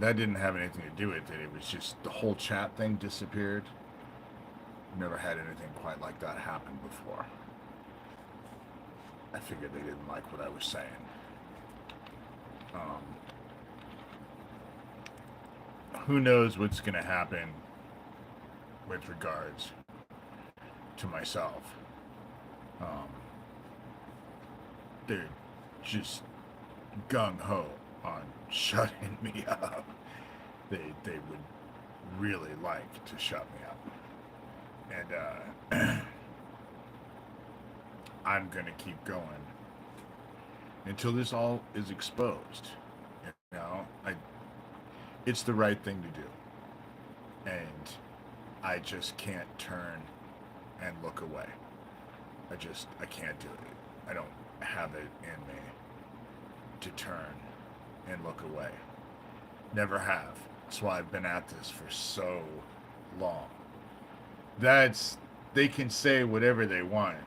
that didn't have anything to do with it. It was just the whole chat thing disappeared. Never had anything quite like that happen before. I figured they didn't like what I was saying. Um, who knows what's going to happen with regards to myself. Um, they're just gung ho on shutting me up. They would really like to shut me up, and I'm gonna keep going until this all is exposed. You know, it's the right thing to do, and I just can't turn and look away. I can't do it. I don't have it in me to turn and look away. Never have. That's why I've been at this for so long. That's they can say whatever they want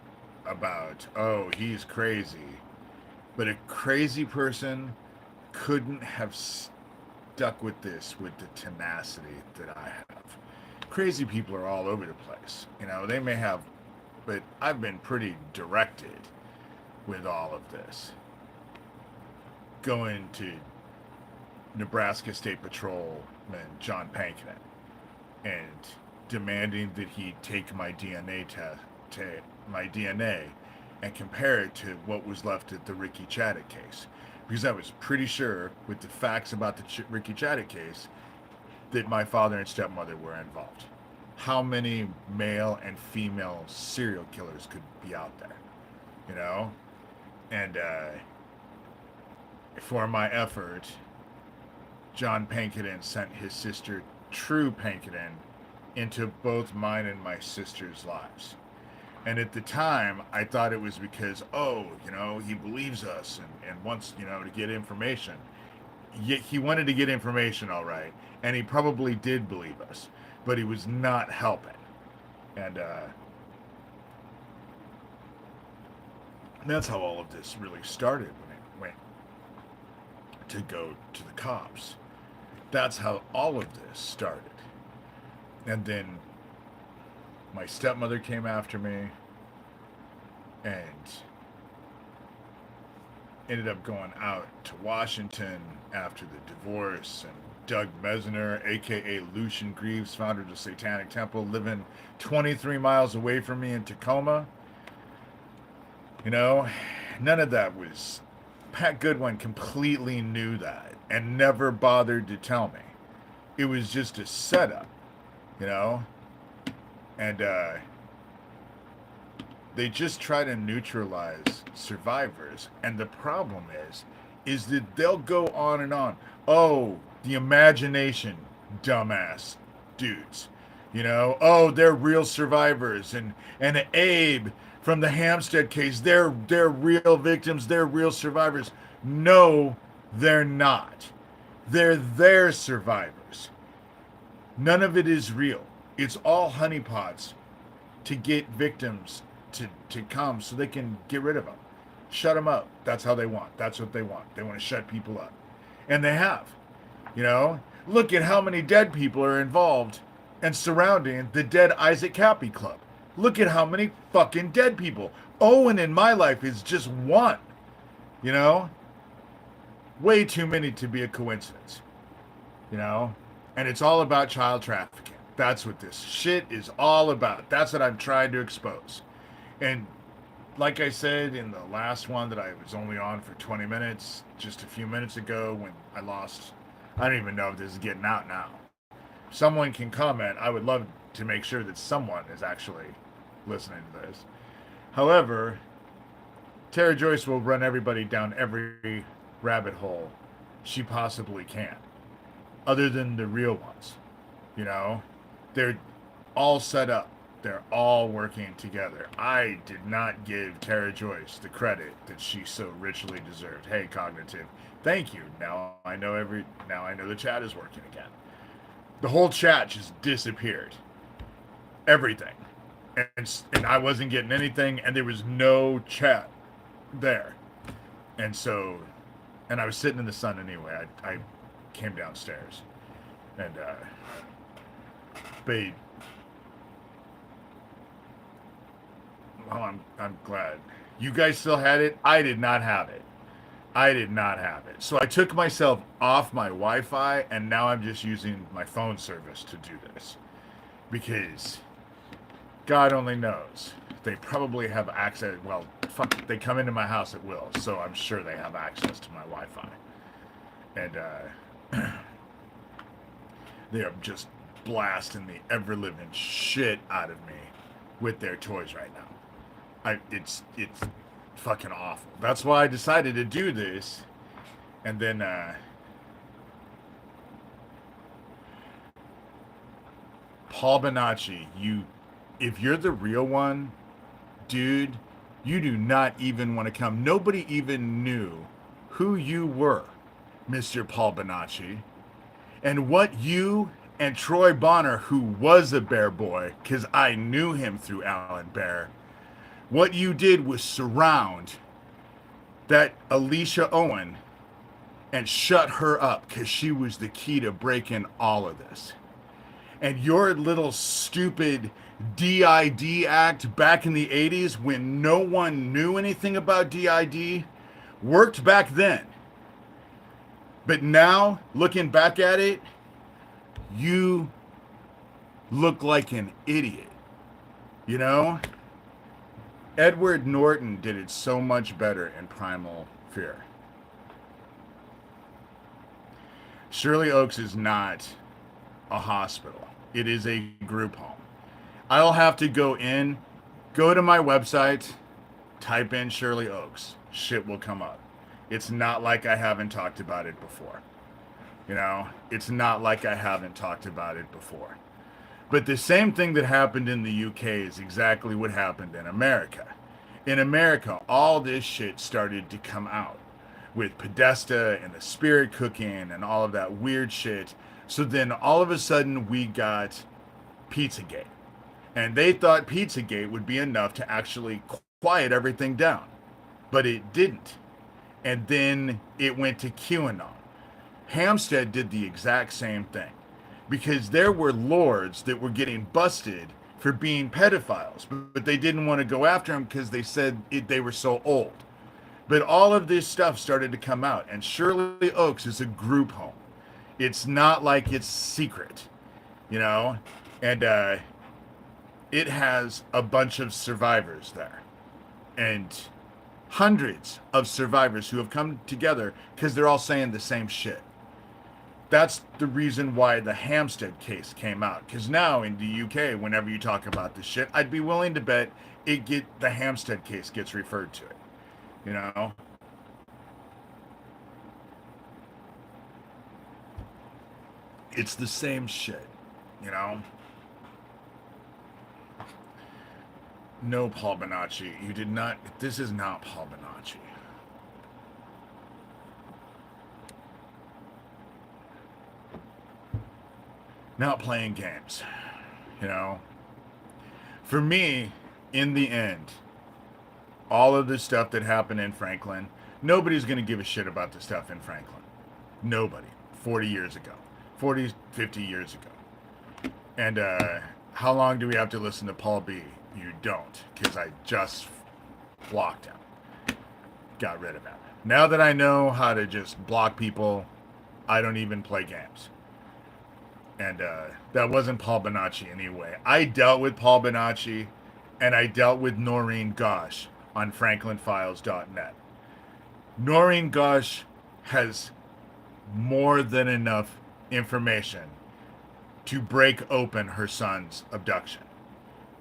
about, oh, he's crazy, but a crazy person couldn't have stuck with this with the tenacity that I have. Crazy people are all over the place. You know, they may have, but I've been pretty directed with all of this. Going to Nebraska State Patrolman John Pankinen and demanding that he take my DNA test, my DNA, and compare it to what was left at the Ricky Chaddick case, because I was pretty sure with the facts about the Ricky Chaddick case that my father and stepmother were involved. How many male and female serial killers could be out there, you know? And for my effort, John Pankinen sent his sister, True Pankinen, into both mine and my sister's lives. And at the time, I thought it was because, oh, you know, he believes us and wants, you know, to get information. Yet he wanted to get information, all right, and he probably did believe us, but he was not helping. And that's how all of this really started when it went to go to the cops. That's how all of this started. And then my stepmother came after me and ended up going out to Washington after the divorce. And Doug Mesner, aka Lucian Greaves, founder of the Satanic Temple, living 23 miles away from me in Tacoma. You know, none of that was. Pat Goodwin completely knew that and never bothered to tell me. It was just a setup, you know? And they just try to neutralize survivors. And the problem is that they'll go on and on. Oh, the imagination, dumbass dudes. You know, oh, they're real survivors. And Abe from the Hampstead case, they're real victims, they're real survivors. No, they're not. They're their survivors. None of it is real. It's all honeypots to get victims to come so they can get rid of them. Shut them up. That's how they want. That's what they want. They want to shut people up. And they have. You know? Look at how many dead people are involved and surrounding the dead Isaac Cappy Club. Look at how many fucking dead people. Owen in my life is just one. You know? Way too many to be a coincidence. You know? And it's all about child trafficking. That's what this shit is all about. That's what I'm trying to expose. And like I said in the last one that I was only on for 20 minutes, just a few minutes ago when I lost, I don't even know if this is getting out now. Someone can comment. I would love to make sure that someone is actually listening to this. However, Tara Joyce will run everybody down every rabbit hole she possibly can, other than the real ones. You know, they're all set up. They're all working together. I did not give Tara Joyce the credit that she so richly deserved. Hey, Cognitive, thank you. Now I know the chat is working again. The whole chat just disappeared. Everything. And I wasn't getting anything, and there was no chat there. And so, and I was sitting in the sun anyway. I came downstairs. And, but, well, I'm glad. You guys still had it? I did not have it. I did not have it. So I took myself off my Wi-Fi, and now I'm just using my phone service to do this. Because God only knows. They probably have access. Well, fuck, they come into my house at will, so I'm sure they have access to my Wi-Fi. And they are just blasting the ever-living shit out of me with their toys right now. It's fucking awful. That's why I decided to do this. And then Paul Bonacci, if you're the real one, dude, you do not even want to come. Nobody even knew who you were, Mr. Paul Bonacci, and what you and Troy Bonner, who was a Bear boy, because I knew him through Alan Bear, what you did was surround that Alicia Owen and shut her up, because she was the key to breaking all of this. And your little stupid DID act back in the 80s, when no one knew anything about DID, worked back then. But now, looking back at it, you look like an idiot. You know? Edward Norton did it so much better in Primal Fear. Shirley Oaks is not a hospital. It is a group home. I'll have to go to my website, type in Shirley Oaks. Shit will come up. It's not like I haven't talked about it before. You know, it's not like I haven't talked about it before. But the same thing that happened in the UK is exactly what happened in America. In America, all this shit started to come out with Podesta and the spirit cooking and all of that weird shit. So then all of a sudden we got Pizzagate. And they thought Pizzagate would be enough to actually quiet everything down. But it didn't. And then it went to QAnon. Hampstead did the exact same thing. Because there were lords that were getting busted for being pedophiles. But they didn't want to go after them because they said they were so old. But all of this stuff started to come out. And Shirley Oaks is a group home. It's not like it's secret. You know? And it has a bunch of survivors there. And hundreds of survivors who have come together because they're all saying the same shit. That's the reason why the Hampstead case came out. Because now in the UK, whenever you talk about this shit, I'd be willing to bet the Hampstead case gets referred to it. You know? It's the same shit. You know? No, Paul Bonacci. You did not. This is not Paul Bonacci. Not playing games. You know? For me, in the end, all of the stuff that happened in Franklin, nobody's going to give a shit about the stuff in Franklin. Nobody. 40 years ago. 40, 50 years ago. And how long do we have to listen to Paul B? You don't, because I just blocked him. Got rid of him. Now that I know how to just block people, I don't even play games. And that wasn't Paul Bonacci anyway. I dealt with Paul Bonacci, and I dealt with Noreen Gosh on FranklinFiles.net. Noreen Gosh has more than enough information to break open her son's abduction.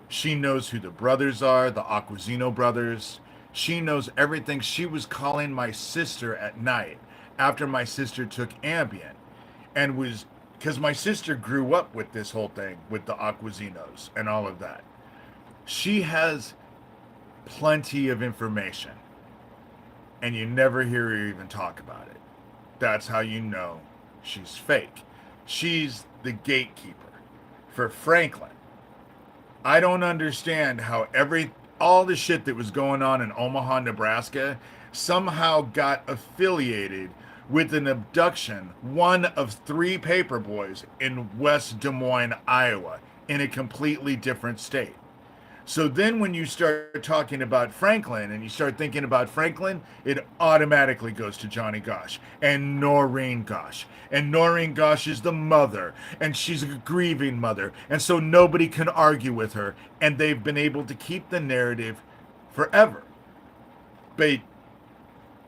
She knows who the brothers are, the Aquasino brothers. She knows everything. She was calling my sister at night after my sister took Ambien. And was, because my sister grew up with this whole thing, with the Aquasinos and all of that. She has plenty of information. And you never hear her even talk about it. That's how you know she's fake. She's the gatekeeper for Franklin. I don't understand how all the shit that was going on in Omaha, Nebraska somehow got affiliated with an abduction, one of 3 paper boys in West Des Moines, Iowa, in a completely different state. So then when you start talking about Franklin and you start thinking about Franklin, it automatically goes to Johnny Gosch and Noreen Gosch. And Noreen Gosch is the mother, and she's a grieving mother. And so nobody can argue with her. And they've been able to keep the narrative forever. But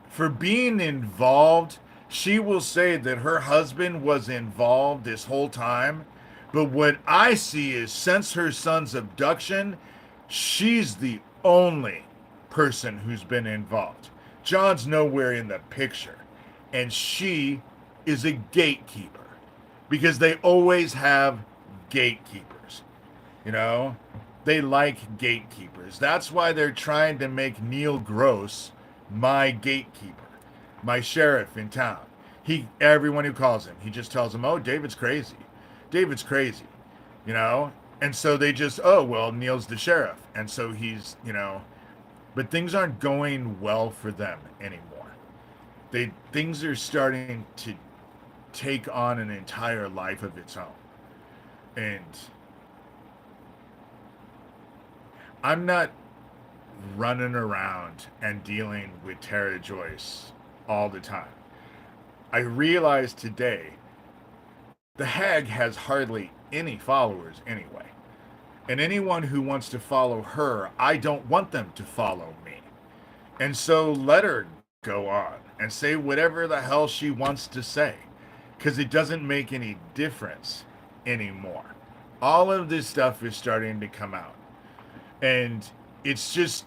for being involved, she will say that her husband was involved this whole time. But what I see is since her son's abduction, she's the only person who's been involved. John's nowhere in the picture. And she is a gatekeeper because they always have gatekeepers. You know, they like gatekeepers. That's why they're trying to make Neil Gross my gatekeeper, my sheriff in town. Everyone who calls him, he just tells them, "Oh, David's crazy. David's crazy," you know. And so they just, "Oh, well, Neil's the sheriff," and so he's, you know. But things aren't going well for them anymore. Things are starting to take on an entire life of its own, and I'm not running around and dealing with Tara Joyce all the time. I realized today the hag has hardly any followers anyway. And anyone who wants to follow her, I don't want them to follow me. And so let her go on and say whatever the hell she wants to say, because it doesn't make any difference anymore. All of this stuff is starting to come out. And it's just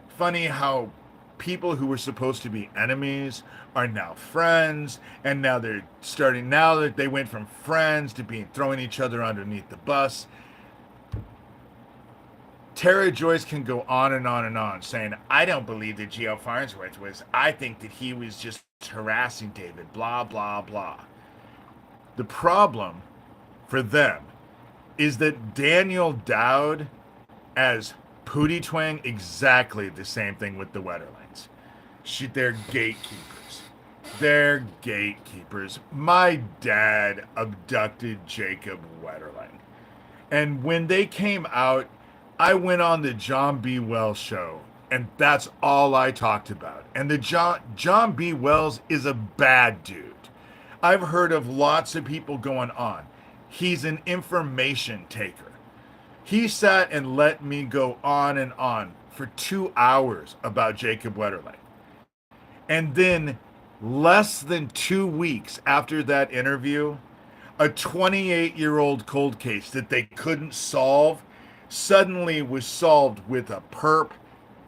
funny how people who were supposed to be enemies are now friends, and now that they went from friends to being throwing each other underneath the bus. Tara Joyce can go on and on and on saying, "I don't believe that Geo Farnsworth was. I think that he was just harassing David, blah, blah, blah." The problem for them is that Daniel Dowd as Pootie Twang, exactly the same thing with the Wetterlings. They're gatekeepers. They're gatekeepers. My dad abducted Jacob Wetterling. And when they came out, I went on the John B. Wells show, and that's all I talked about. And the John B. Wells is a bad dude. I've heard of lots of people going on. He's an information taker. He sat and let me go on and on for 2 hours about Jacob Wetterling. And then less than 2 weeks after that interview, a 28-year-old cold case that they couldn't solve suddenly was solved with a perp,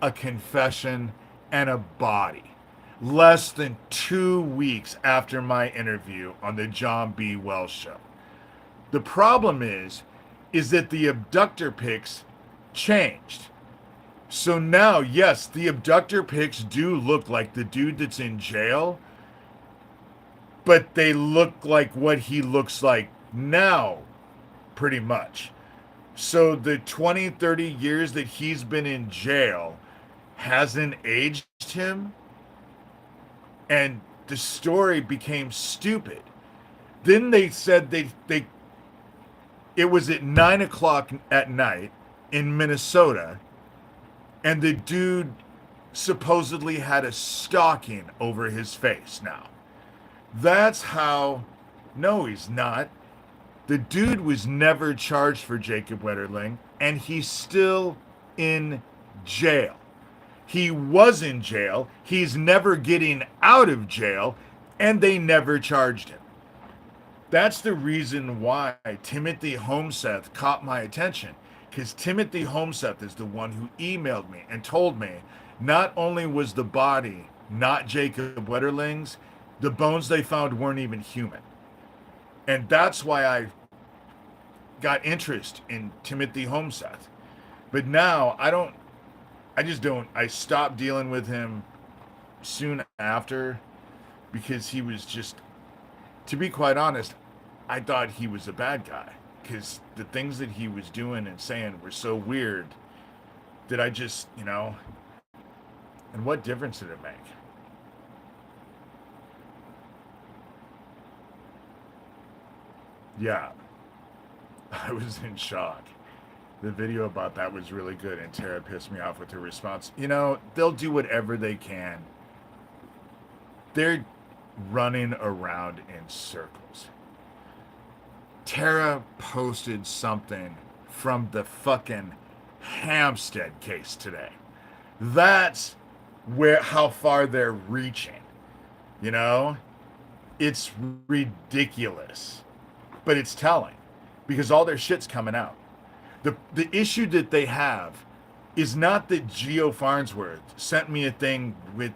a confession, and a body. Less than 2 weeks after my interview on the John B. Wells show. The problem is that the abductor pics changed. So now, yes, the abductor pics do look like the dude that's in jail, but they look like what he looks like now, pretty much. So the 20, 30 years that he's been in jail hasn't aged him, and the story became stupid. Then they said it was at 9 o'clock at night in Minnesota, and the dude supposedly had a stocking over his face now. That's how... No, he's not. The dude was never charged for Jacob Wetterling, and he's still in jail. He was in jail. He's never getting out of jail, and they never charged him. That's the reason why Timothy Homseth caught my attention, because Timothy Homseth is the one who emailed me and told me not only was the body not Jacob Wetterling's, the bones they found weren't even human. And that's why I got interest in Timothy Homseth. But now I stopped dealing with him soon after, because he was just, to be quite honest, I thought he was a bad guy, because the things that he was doing and saying were so weird that I just, and what difference did it make? Yeah, I was in shock. The video about that was really good, and Tara pissed me off with her response. You know, they'll do whatever they can. They're running around in circles. Tara posted something from the fucking Hampstead case today. That's where how far they're reaching. You know? It's ridiculous. But it's telling because all their shit's coming out. The issue that they have is not that Geo Farnsworth sent me a thing with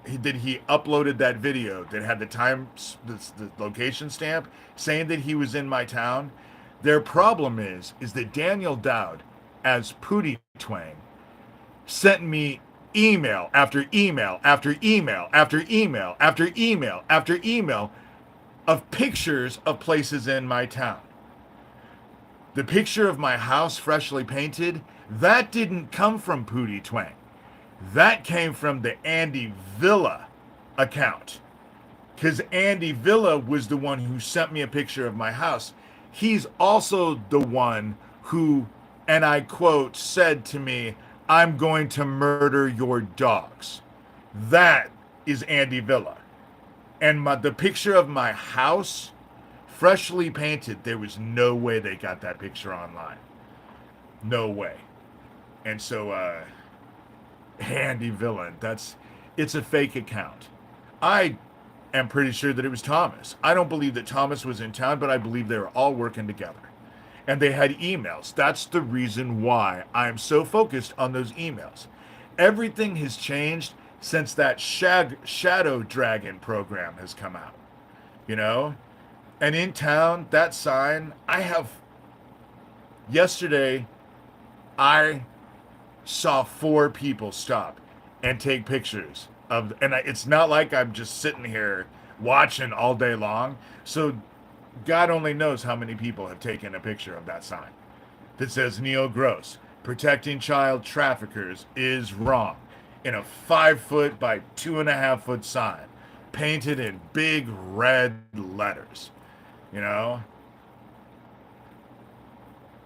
that he uploaded that video that had the location stamp saying that he was in my town. Their problem is that Daniel Dowd as Pootie Twang sent me email after email after email after email after email after email of pictures of places in my town. The picture of my house freshly painted, that didn't come from Pootie Twang. That came from the Andy Villa account. Because Andy Villa was the one who sent me a picture of my house. He's also the one who, and I quote, said to me, "I'm going to murder your dogs." That is Andy Villa. And the picture of my house, freshly painted, there was no way they got that picture online. No way. And so, Andy Villain, it's a fake account. I am pretty sure that it was Thomas. I don't believe that Thomas was in town, but I believe they were all working together. And they had emails. That's the reason why I'm so focused on those emails. Everything has changed since that Shadow Dragon program has come out. You know? And in town, that sign, yesterday, I saw 4 people stop and take pictures of, and it's not like I'm just sitting here watching all day long. So God only knows how many people have taken a picture of that sign that says Neil Gross, protecting child traffickers is wrong, in a 5-foot by 2.5-foot sign, painted in big red letters. You know?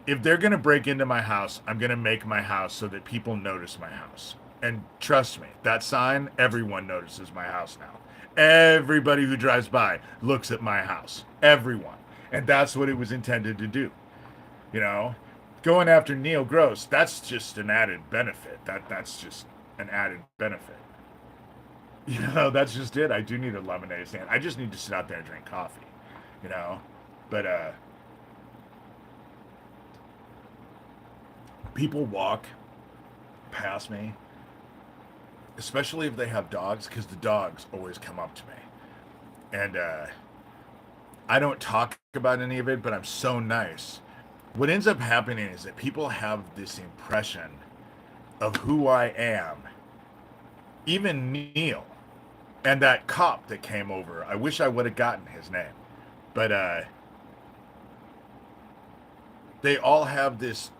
If they're going to break into my house, I'm going to make my house so that people notice my house. And trust me, that sign, everyone notices my house now. Everybody who drives by looks at my house. Everyone. And that's what it was intended to do. You know? Going after Neil Gross, that's just an added benefit. That's just an added benefit. You know, that's just it. I do need a lemonade stand. I just need to sit out there and drink coffee. You know? But, people walk past me, especially if they have dogs, because the dogs always come up to me. And I don't talk about any of it, but I'm so nice. What ends up happening is that people have this impression of who I am. Even Neil and that cop that came over, I wish I would have gotten his name. But they all have this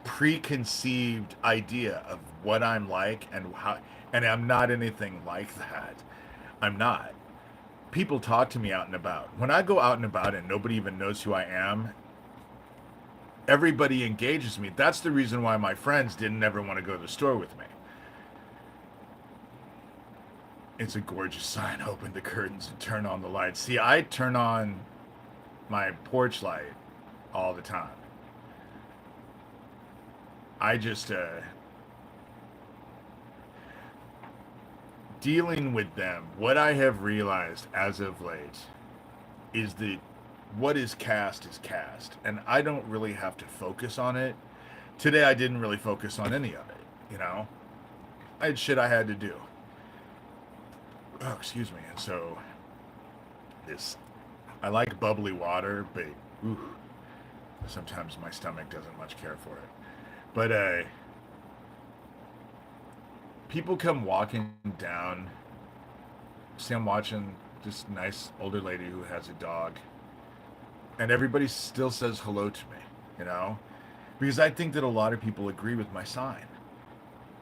preconceived idea of what I'm like and how, and I'm not anything like that. I'm not. People talk to me out and about. When I go out and about and nobody even knows who I am, everybody engages me. That's the reason why my friends didn't ever want to go to the store with me. It's a gorgeous sign. Open the curtains and turn on the lights. See, I turn on my porch light all the time. I just, dealing with them, what I have realized as of late is that what is cast is cast. And I don't really have to focus on it. Today I didn't really focus on any of it, you know? I had shit I had to do. Oh, excuse me. And so, I like bubbly water, but, sometimes my stomach doesn't much care for it. But people come walking down. See, I'm watching this nice older lady who has a dog, and everybody still says hello to me, you know? Because I think that a lot of people agree with my sign.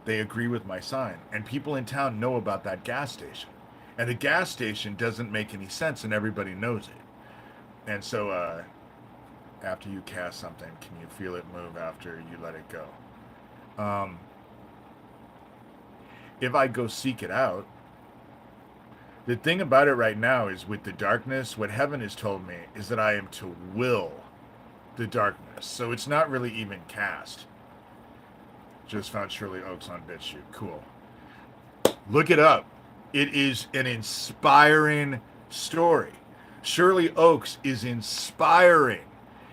They agree with my sign. And people in town know about that gas station. And the gas station doesn't make any sense, and everybody knows it. And so, after you cast something, can you feel it move after you let it go? Um, if I go seek it out, the thing about it right now is with the darkness, what heaven has told me is that I am to will the darkness. So it's not really even cast. Just found Shirley Oaks on BitChute. Cool. Look it up. It is an inspiring story. Shirley Oaks is inspiring.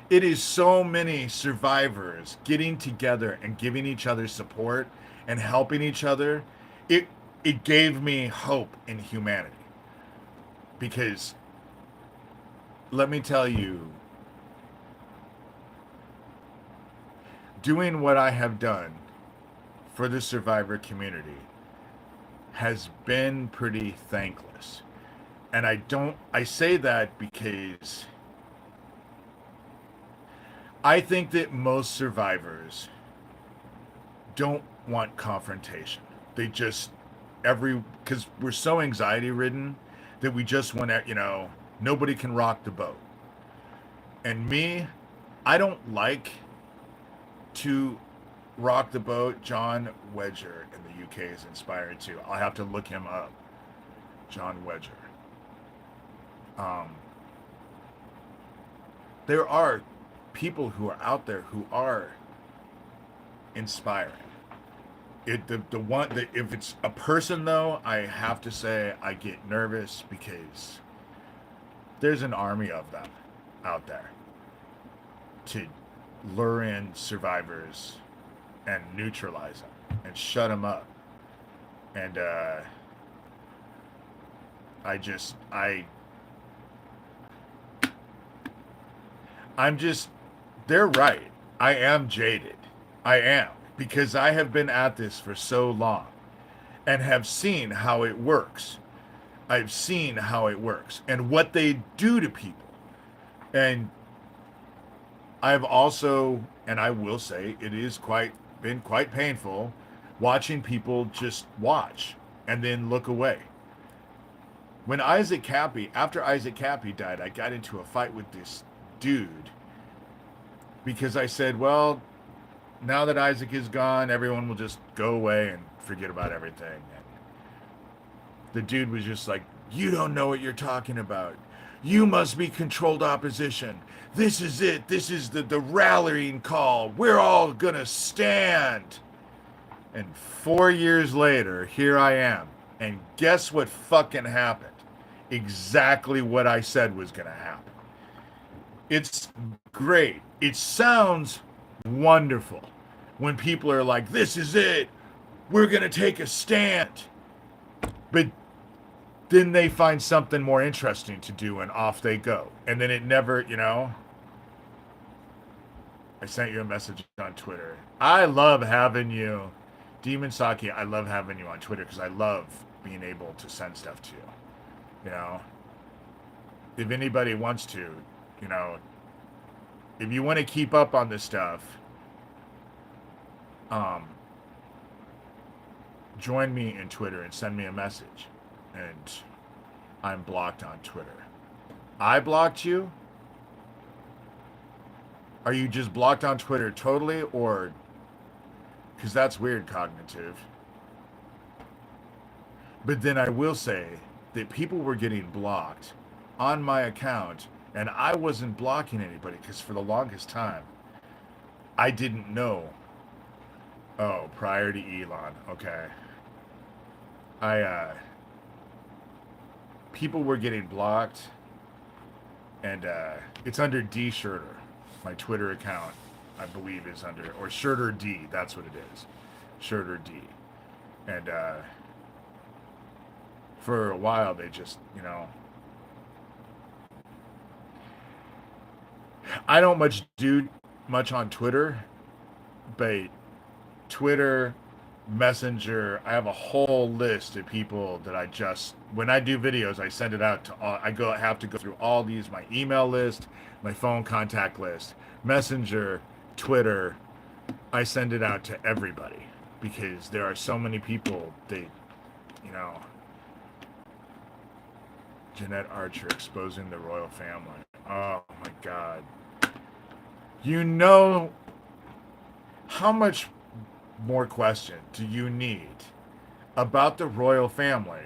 It is so many survivors getting together and giving each other support and helping each other. It it gave me hope in humanity because let me tell you, doing what I have done for the survivor community has been pretty thankless. And I say that because I think that most survivors don't want confrontation. They just, because we're so anxiety ridden that we just want to, nobody can rock the boat. And me, I don't like to rock the boat. John Wedger in the UK is inspired too. I'll have to look him up. John Wedger. Um, there are people who are out there who are inspiring. If it's a person though, I have to say I get nervous because there's an army of them out there to lure in survivors and neutralize them and shut them up. And I'm just, they're right. I am jaded. I am. Because I have been at this for so long and have seen how it works. I've seen how it works and what they do to people. And I've also, and I will say, it is been quite painful watching people just watch and then look away. When after Isaac Cappy died, I got into a fight with this dude because I said, well, now that Isaac is gone, everyone will just go away and forget about everything. And the dude was just like, you don't know what you're talking about. You must be controlled opposition. This is it. This is the rallying call. We're all gonna stand. And 4 years later, here I am. And guess what fucking happened? Exactly what I said was gonna happen. It's great. It sounds wonderful when people are like, this is it. We're gonna take a stand. But then they find something more interesting to do and off they go. And then it never, I sent you a message on Twitter. I love having you. Demon Saki, I love having you on Twitter because I love being able to send stuff to you. If anybody wants to, if you want to keep up on this stuff, join me in Twitter and send me a message. And I'm blocked on Twitter. I blocked you? Are you just blocked on Twitter totally, or... Because that's weird, Cognitive. But then I will say that people were getting blocked on my account, and I wasn't blocking anybody, because for the longest time, I didn't know. Oh, prior to Elon. Okay. People were getting blocked, and it's under D Shurter. My Twitter account, I believe, is under, or Shurter D. That's what it is, Shurter D. And for a while, they just, I don't do much on Twitter, but Twitter, Messenger, I have a whole list of people that when I do videos, I send it out to all. Have to go through all these, my email list, my phone contact list, Messenger, Twitter. I send it out to everybody because there are so many people Jeanette Archer exposing the royal family. Oh my God. You know, how much more question do you need about the royal family?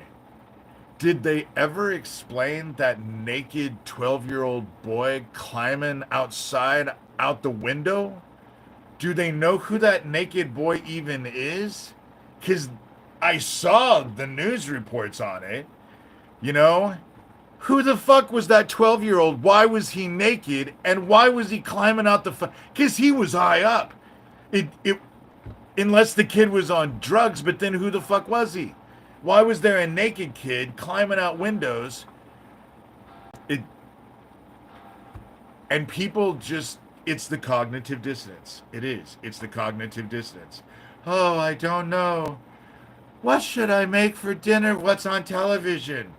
Did they ever explain that naked 12-year-old boy climbing outside out the window? Do they know who that naked boy even is? Because I saw the news reports on it. You know? Who the fuck was that 12-year-old? Why was he naked? And why was he climbing out the... Because he was high up. It unless the kid was on drugs, but then who the fuck was he? Why was there a naked kid climbing out windows? It and people just it's the cognitive dissonance. It is. It's the cognitive dissonance. Oh, I don't know. What should I make for dinner? What's on television?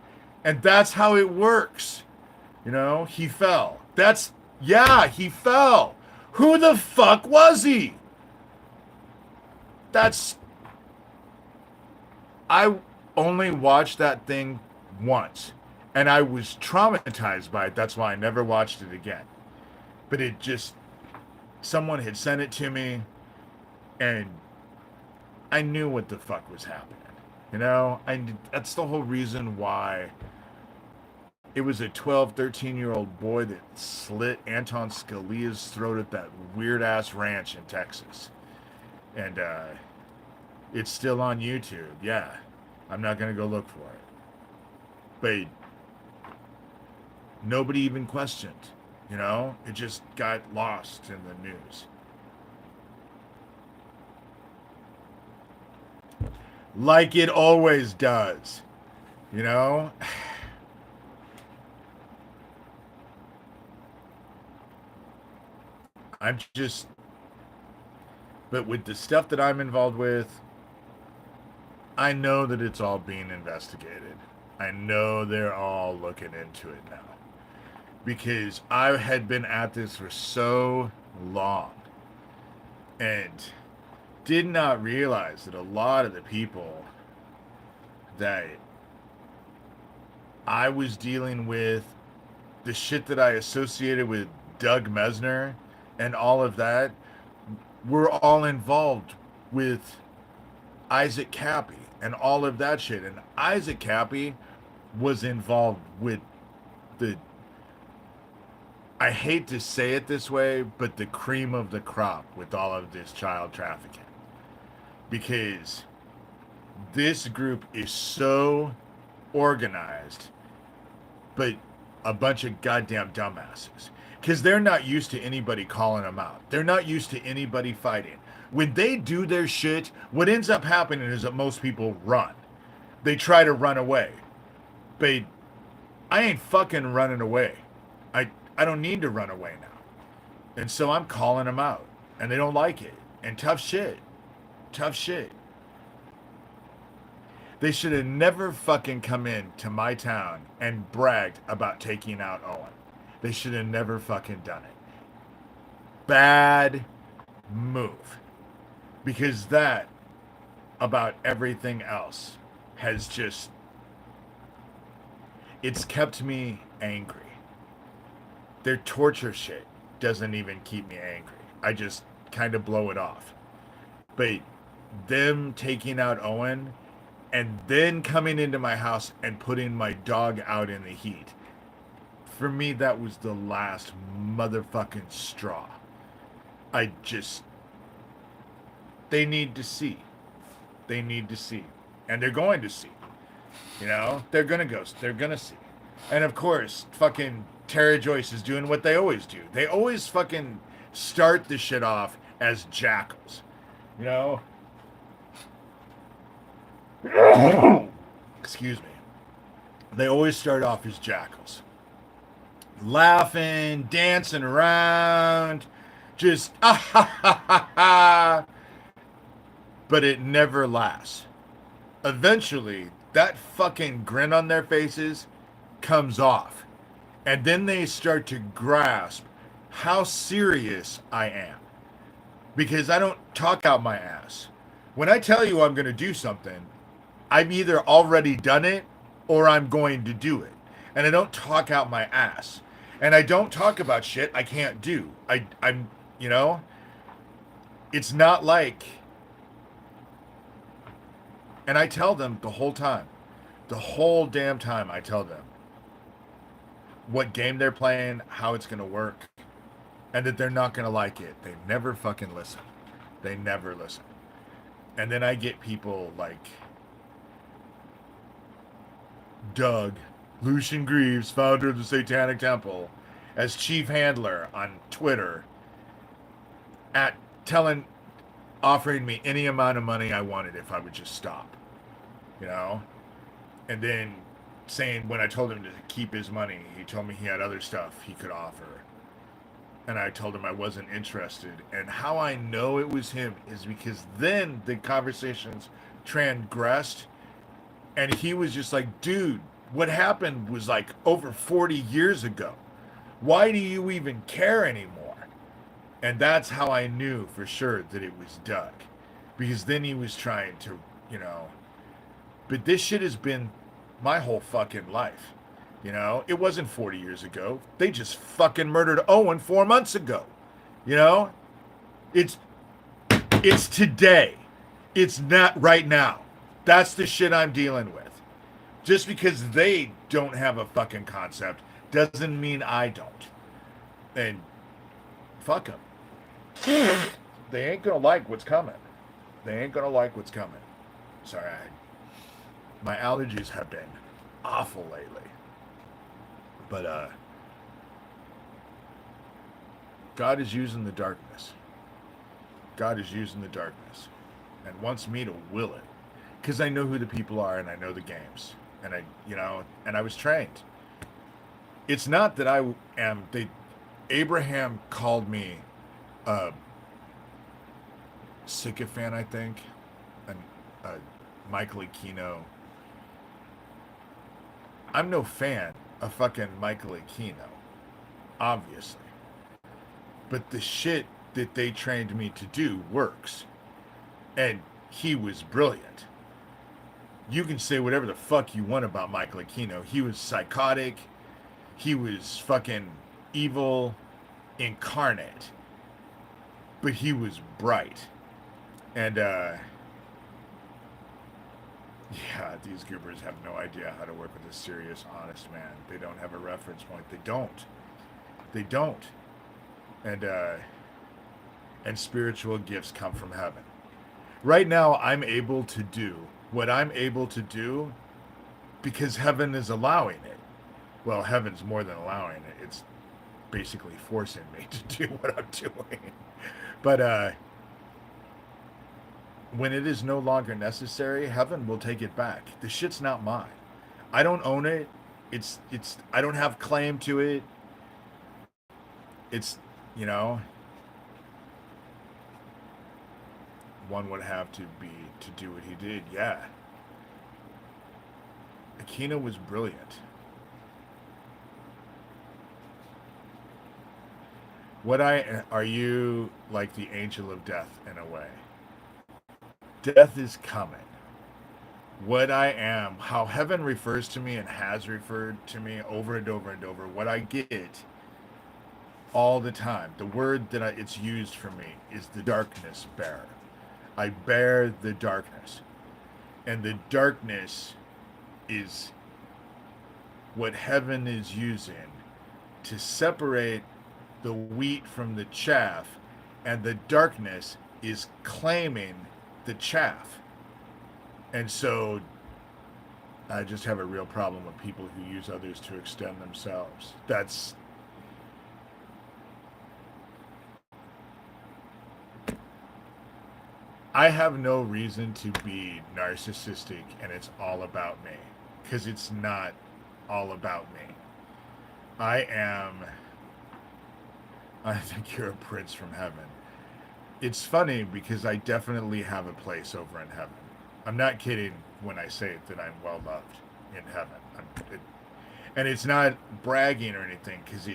And that's how it works. You know, he fell. He fell. Who the fuck was he? That's I only watched that thing once, and I was traumatized by it. That's why I never watched it again. But it just, someone had sent it to me, and I knew what the fuck was happening. You know, that's the whole reason why it was a 12, 13-year-old boy that slit Anton Scalia's throat at that weird-ass ranch in Texas. And it's still on YouTube. Yeah, I'm not going to go look for it. But nobody even questioned. You know, it just got lost in the news. Like it always does. You know? I'm just... But with the stuff that I'm involved with, I know that it's all being investigated. I know they're all looking into it now. Because I had been at this for so long and did not realize that a lot of the people that I was dealing with, the shit that I associated with Doug Mesner and all of that, were all involved with Isaac Cappy and all of that shit. And Isaac Cappy was involved with the, I hate to say it this way, but the cream of the crop with all of this child trafficking. Because this group is so organized, but a bunch of goddamn dumbasses. Because they're not used to anybody calling them out. They're not used to anybody fighting. When they do their shit, what ends up happening is that most people run. They try to run away. But I ain't fucking running away. I don't need to run away now. And so I'm calling them out. And they don't like it. And tough shit. Tough shit. They should have never fucking come in to my town and bragged about taking out Owen. They should have never fucking done it. Bad move. Because that, about everything else, has just... It's kept me angry. Their torture shit doesn't even keep me angry. I just kind of blow it off. But them taking out Owen and then coming into my house and putting my dog out in the heat, for me, that was the last motherfucking straw. I just... They need to see. They need to see. And they're going to see. You know? They're gonna go. They're gonna see. And of course, fucking Tara Joyce is doing what they always do. They always fucking start the shit off as jackals. You know? Excuse me. They always start off as jackals. Laughing, dancing around, just ah ha ha ha ha. But it never lasts. Eventually, that fucking grin on their faces comes off. And then they start to grasp how serious I am. Because I don't talk out my ass. When I tell you I'm going to do something, I've either already done it or I'm going to do it. And I don't talk out my ass. And I don't talk about shit I can't do. I'm, you know, it's not like, and I tell them the whole time, the whole damn time I tell them what game they're playing, how it's going to work, and that they're not going to like it. They never fucking listen. They never listen. And then I get people like Doug, Lucian Greaves, founder of the Satanic Temple, as chief handler on Twitter, at telling, offering me any amount of money I wanted if I would just stop, you know? And then saying when I told him to keep his money, he told me he had other stuff he could offer. And I told him I wasn't interested. And how I know it was him is because then the conversations transgressed and he was just like, dude, what happened was like over 40 years ago. Why do you even care anymore? And that's how I knew for sure that it was Doug. Because then he was trying to, you know, but this shit has been my whole fucking life. You know, it wasn't 40 years ago. They just fucking murdered Owen 4 months ago. You know, it's today. It's not right now. That's the shit I'm dealing with. Just because they don't have a fucking concept doesn't mean I don't. And fuck them. They ain't gonna like what's coming. They ain't gonna like what's coming. Sorry, my allergies have been awful lately. But God is using the darkness. God is using the darkness and wants me to will it. Because I know who the people are and I know the games. And I, you know, and I was trained. It's not that I am, Abraham called me a sycophant, I think. And Michael Aquino. I'm no fan of fucking Michael Aquino, obviously. But the shit that they trained me to do works. And he was brilliant. You can say whatever the fuck you want about Michael Aquino. He was psychotic. He was fucking evil incarnate. But he was bright. And, yeah, these goobers have no idea how to work with a serious, honest man. They don't have a reference point. They don't. They don't. And spiritual gifts come from heaven. Right now, I'm able to do what I'm able to do because heaven is allowing it. Well, heaven's more than allowing it. It's basically forcing me to do what I'm doing. But when it is no longer necessary, heaven will take it back. The shit's not mine. I don't own it. It's I don't have claim to it. It's, you know, one would have to be to do what he did. Yeah. Aquino was brilliant. Are you like the angel of death in a way? Death is coming. What I am, how heaven refers to me and has referred to me over and over and over, what I get all the time, the word that it's used for me is the darkness bearer. I bear the darkness. And the darkness is what heaven is using to separate the wheat from the chaff, and the darkness is claiming the chaff. And so I just have a real problem with people who use others to extend themselves. I have no reason to be narcissistic and it's all about me, because it's not all about me. I think you're a prince from heaven. It's funny because I definitely have a place over in heaven. I'm not kidding when I say that I'm well loved in heaven. And it's not bragging or anything, because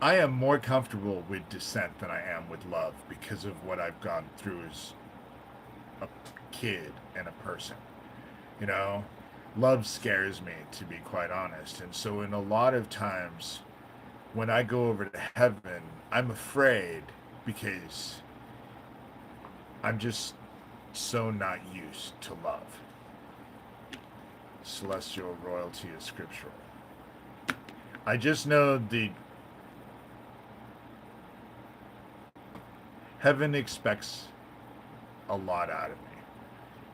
I am more comfortable with dissent than I am with love because of what I've gone through as a kid and a person. You know, love scares me, to be quite honest. And so, in a lot of times, when I go over to heaven, I'm afraid because I'm just so not used to love. Celestial royalty is scriptural. I just know the heaven expects a lot out of me.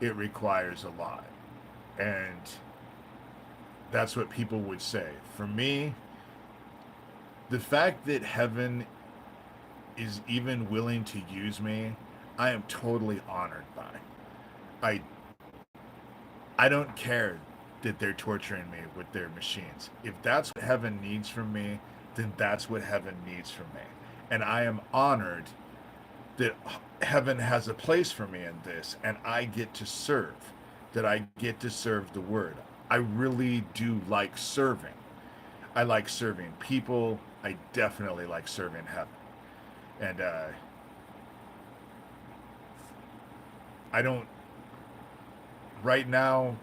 It requires a lot. And that's what people would say. For me, the fact that heaven is even willing to use me, I am totally honored by. I I don't care that they're torturing me with their machines. If that's what heaven needs from me, then that's what heaven needs from me. And I am honored that heaven has a place for me in this, and I get to serve, that I get to serve the word. I really do like serving. I like serving people. I definitely like serving heaven. And I don't, right now,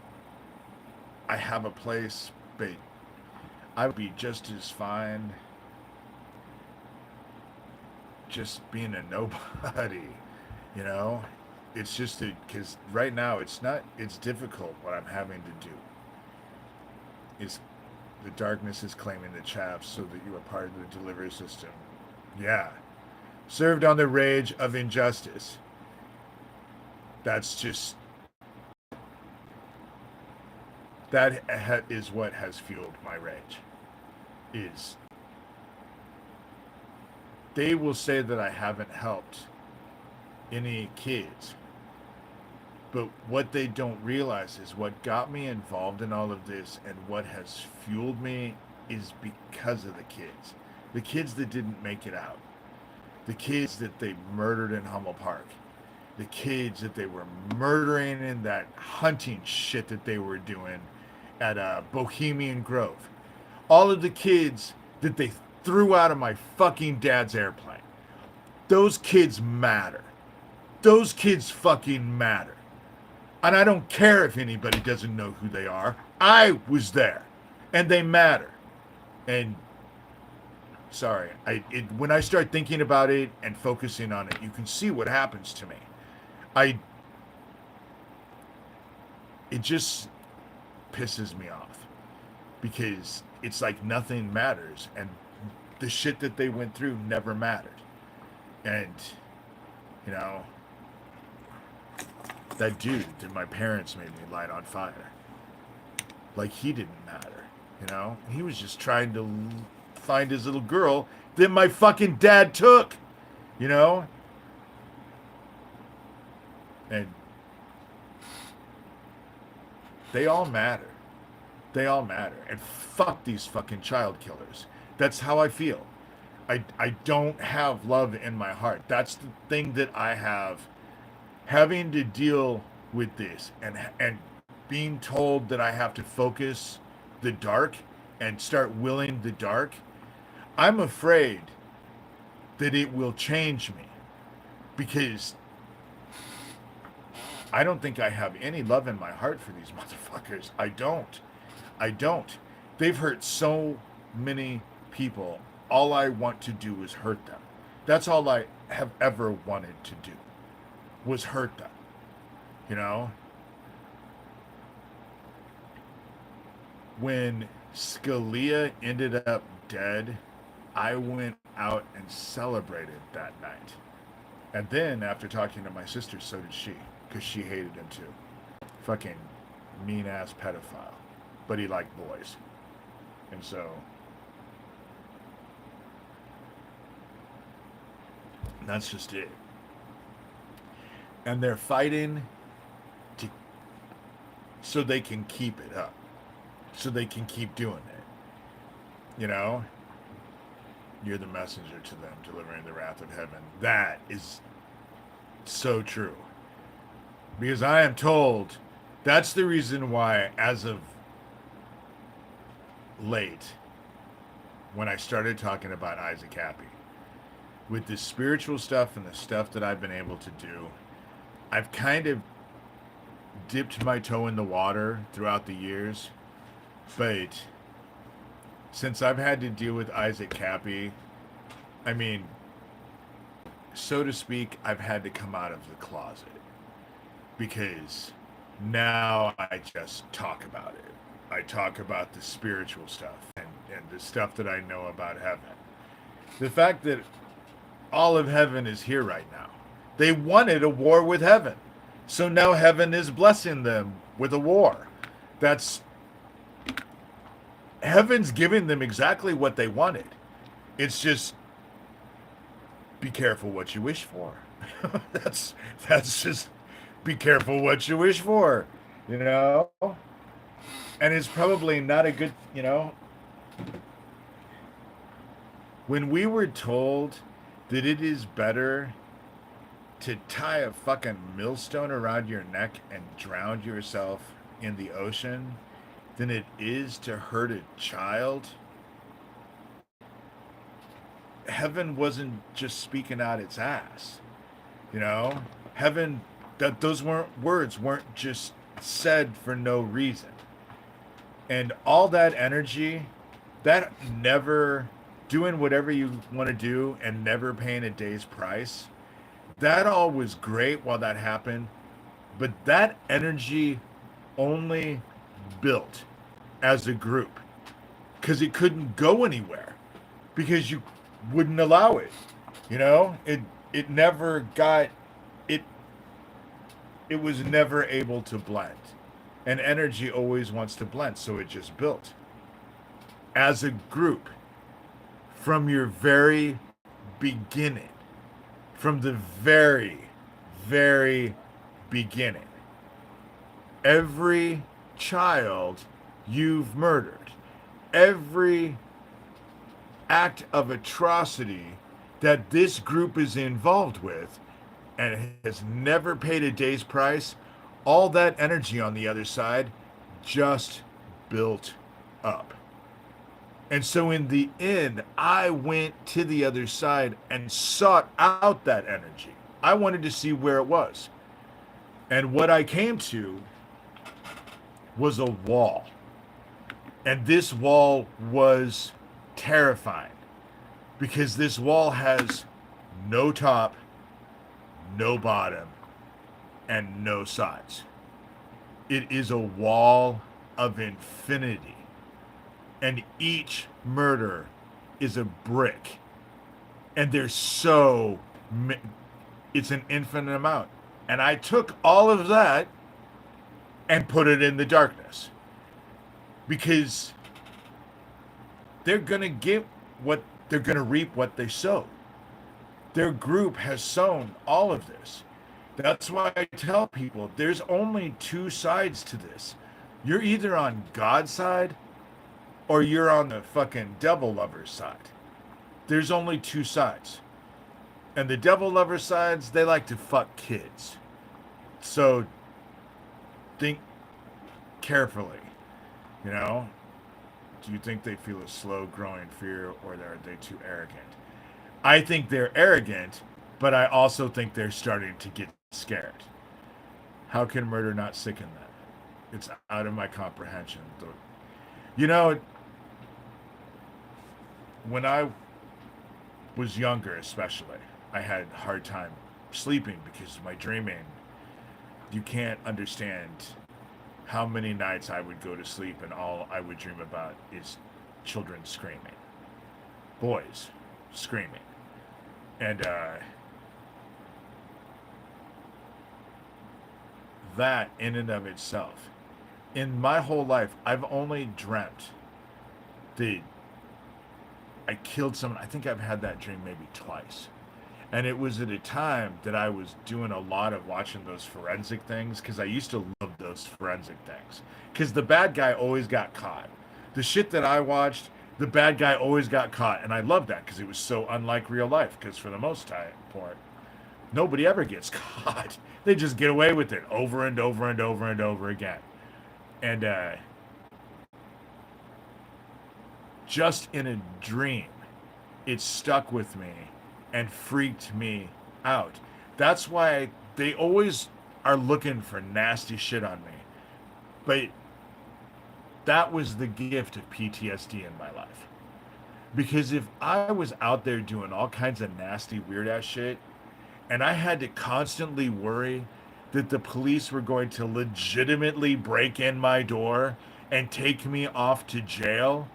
I have a place, but I would be just as fine just being a nobody, you know? It's just because right now it's difficult what I'm having to do. Is the darkness is claiming the chaff so that you are part of the delivery system. Yeah. Served on the rage of injustice. That's just, that is what has fueled my rage. Is they will say that I haven't helped any kids. But what they don't realize is what got me involved in all of this and what has fueled me is because of the kids. The kids that didn't make it out. The kids that they murdered in Hummel Park. The kids that they were murdering in that hunting shit that they were doing at Bohemian Grove. All of the kids that they threw out of my fucking dad's airplane. Those kids matter. Those kids fucking matter. And I don't care if anybody doesn't know who they are. I was there. And they matter. And sorry, when I start thinking about it and focusing on it, you can see what happens to me. It just pisses me off because it's like nothing matters and the shit that they went through never mattered. And, you know, that dude that my parents made me light on fire, like he didn't matter, you know? He was just trying to find his little girl that my fucking dad took, you know? And they all matter. They all matter. And fuck these fucking child killers. That's how I feel. I don't have love in my heart. That's the thing that I have, having to deal with this and being told that I have to focus the dark and start willing the dark. I'm afraid that it will change me because I don't think I have any love in my heart for these motherfuckers. I don't. They've hurt so many people. All I want to do is hurt them. That's all I have ever wanted to do, was hurt them. You know? When Scalia ended up dead, I went out and celebrated that night. And then, after talking to my sister, so did she, because she hated him too. Fucking mean-ass pedophile. But he liked boys. And so, that's just it. And they're fighting to, so they can keep it up. So they can keep doing it. You know? You're the messenger to them, delivering the wrath of heaven. That is so true. Because I am told that's the reason why, as of late, when I started talking about Isaac Happy, with the spiritual stuff and the stuff that I've been able to do, I've kind of dipped my toe in the water throughout the years, but since I've had to deal with Isaac Cappy, I mean, so to speak, I've had to come out of the closet because now I just talk about it. I talk about the spiritual stuff and the stuff that I know about heaven. The fact that all of heaven is here right now. They wanted a war with heaven. So now heaven is blessing them with a war. That's heaven's giving them exactly what they wanted. It's just be careful what you wish for. that's just be careful what you wish for, you know? And it's probably not a good, when we were told that it is better to tie a fucking millstone around your neck and drown yourself in the ocean than it is to hurt a child, heaven wasn't just speaking out its ass. Heaven, that those words weren't just said for no reason. And all that energy, that never doing whatever you want to do and never paying a day's price, that all was great while that happened, but that energy only built as a group because it couldn't go anywhere because you wouldn't allow it. It never got it. It was never able to blend, and energy always wants to blend, so it just built as a group from your very beginning. From the very, very beginning. Every child you've murdered, every act of atrocity that this group is involved with and has never paid a day's price, all that energy on the other side just built up. And so in the end, I went to the other side and sought out that energy. I wanted to see where it was. And what I came to was a wall. And this wall was terrifying because this wall has no top, no bottom, and no sides. It is a wall of infinity. And each murder is a brick. And there's it's an infinite amount. And I took all of that and put it in the darkness. Because they're going to they're going to reap what they sow. Their group has sown all of this. That's why I tell people there's only two sides to this. You're either on God's side or you're on the fucking devil lover's side. There's only two sides. And the devil lover sides, they like to fuck kids. So think carefully. Do you think they feel a slow growing fear or are they too arrogant? I think they're arrogant, but I also think they're starting to get scared. How can murder not sicken them? It's out of my comprehension. When I was younger, especially, I had a hard time sleeping because of my dreaming. You can't understand how many nights I would go to sleep and all I would dream about is children screaming. Boys screaming. And that in and of itself, in my whole life, I've only dreamt that I killed someone. I think I've had that dream maybe twice. And it was at a time that I was doing a lot of watching those forensic things because I used to love those forensic things. Because the bad guy always got caught. The shit that I watched, the bad guy always got caught. And I loved that because it was so unlike real life. Because for the most part, nobody ever gets caught. They just get away with it over and over and over and over again. And just in a dream, it stuck with me and freaked me out. That's why are looking for nasty shit on me. But that was the gift of PTSD in my life. Because if I was out there doing all kinds of nasty, weird ass shit, and I had to constantly worry that the police were going to legitimately break in my door and take me off to jail,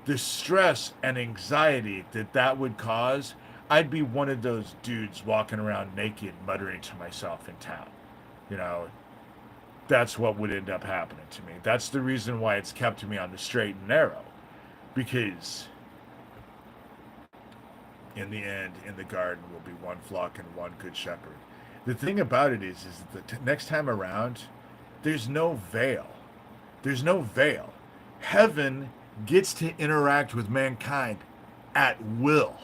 the stress and anxiety that that would cause, I'd be one of those dudes walking around naked, muttering to myself in town. You know, that's what would end up happening to me. That's the reason why it's kept me on the straight and narrow. Because in the end, in the garden will be one flock and one good shepherd. The thing about it is that the next time around, there's no veil. There's no veil. Heaven gets to interact with mankind at will.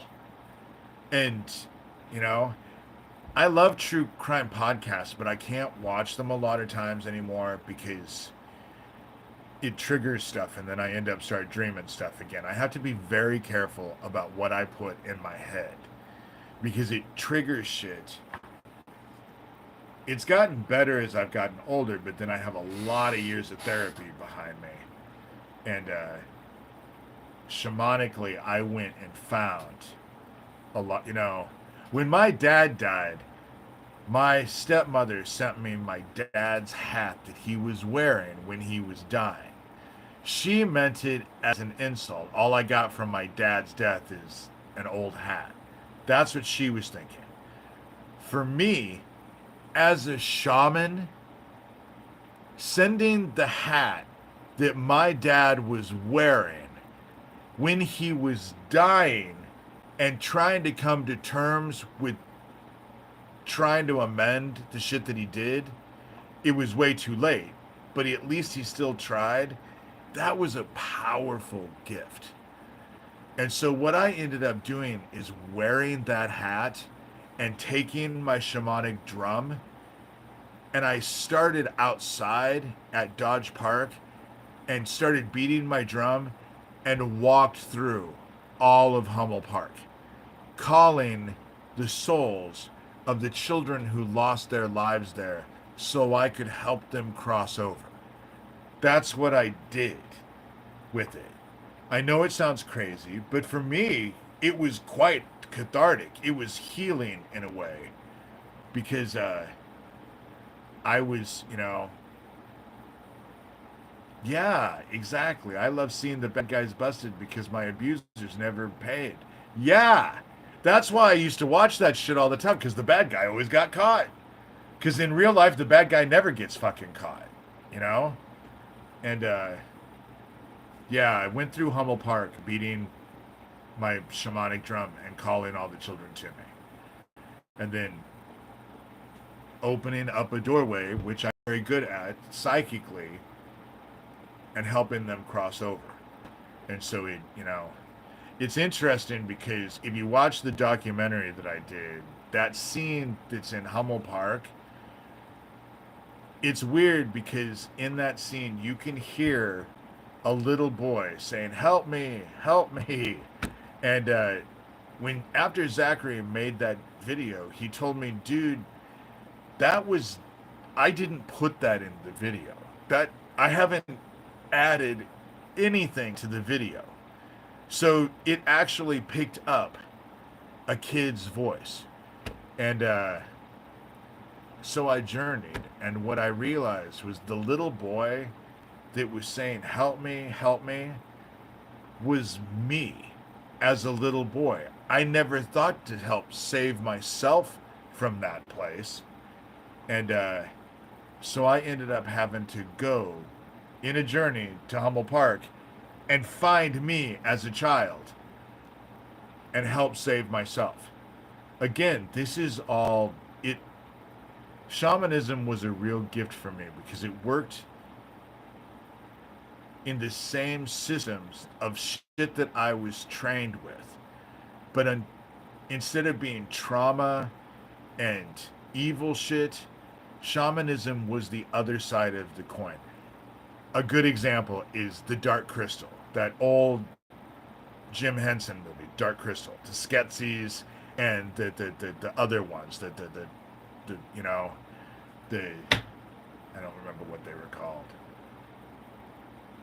And, you know, I love true crime podcasts, but I can't watch them a lot of times anymore because it triggers stuff and then I end up start dreaming stuff again. I have to be very careful about what I put in my head because it triggers shit. It's gotten better as I've gotten older, but then I have a lot of years of therapy behind me. And shamanically, I went and found a lot. You know, when my dad died, my stepmother sent me my dad's hat that he was wearing when he was dying. She meant it as an insult. All I got from my dad's death is an old hat. That's what she was thinking. For me, as a shaman, sending the hat that my dad was wearing when he was dying and trying to come to terms with trying to amend the shit that he did, it was way too late. But at least he still tried. That was a powerful gift. And so what I ended up doing is wearing that hat and taking my shamanic drum, and I started outside at Dodge Park and started beating my drum and walked through all of Hummel Park, calling the souls of the children who lost their lives there so I could help them cross over. That's what I did with it. I know it sounds crazy, but for me, it was quite cathartic. It was healing in a way because I was, you know, yeah, exactly. I love seeing the bad guys busted because my abusers never paid. Yeah, that's why I used to watch that shit all the time because the bad guy always got caught. Because in real life, the bad guy never gets fucking caught, you know? And, yeah, I went through Hummel Park beating my shamanic drum and calling all the children to me. And then opening up a doorway, which I'm very good at psychically, and helping them cross over. And so it, you know, it's interesting because if you watch the documentary that I did, that scene that's in Hummel Park, it's weird because in that scene you can hear a little boy saying, "Help me, help me." And when after Zachary made that video, he told me, "Dude, that was I didn't put that in the video. That I haven't added anything to the video." So it actually picked up a kid's voice. And so I journeyed, and what I realized was the little boy that was saying, help me, was me as a little boy. I never thought to help save myself from that place. And so I ended up having to go in a journey to Hummel Park and find me as a child and help save myself. Again, this is all it. Shamanism was a real gift for me because it worked in the same systems of shit that I was trained with. But instead of being trauma and evil shit, shamanism was the other side of the coin. A good example is the Dark Crystal, that old Jim Henson movie, Dark Crystal, the Skeksis and the other ones, the you know, the I don't remember what they were called,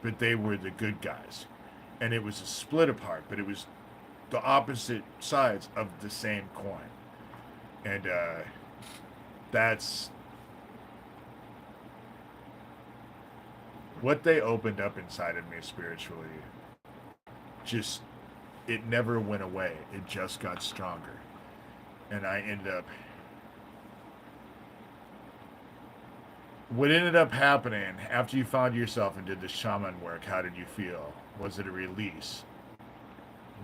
but they were the good guys, and it was a split apart, but it was the opposite sides of the same coin, and that's what they opened up inside of me spiritually. Just it never went away. It just got stronger, and I ended up. What ended up happening after you found yourself and did the shaman work? How did you feel? Was it a release?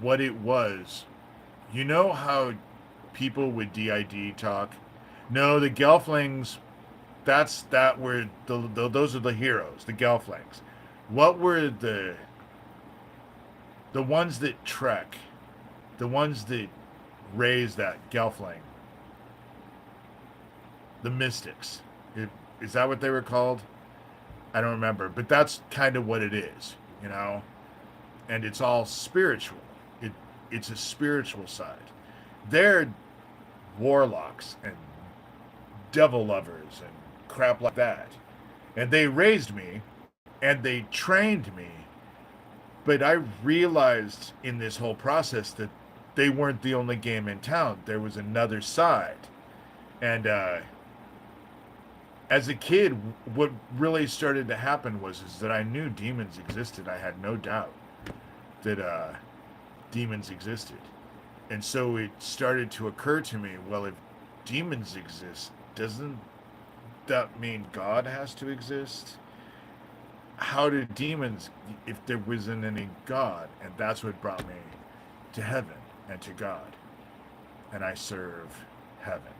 What it was, you know how people with DID talk? No, the Gelflings. That were those are the heroes, the Gelflings. What were the ones that trek, the ones that raise that Gelfling? The mystics. Is that what they were called? I don't remember, but that's kind of what it is, you know. And it's all spiritual. It's a spiritual side. They're warlocks and devil lovers and crap like that. And they raised me and they trained me. But I realized in this whole process that they weren't the only game in town. There was another side. And as a kid, what really started to happen is that I knew demons existed. I had no doubt that demons existed. And so it started to occur to me, well, if demons exist, doesn't that mean God has to exist? How do demons, if there wasn't any God? And that's what brought me to heaven and to God. And I serve heaven.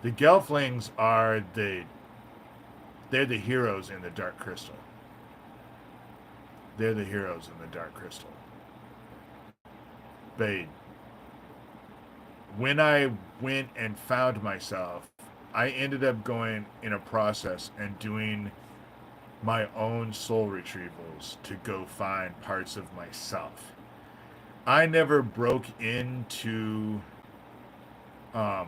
The Gelflings are they're the heroes in the Dark Crystal. They're the heroes in the Dark Crystal. But when I went and found myself, I ended up going in a process and doing my own soul retrievals to go find parts of myself. I never broke into I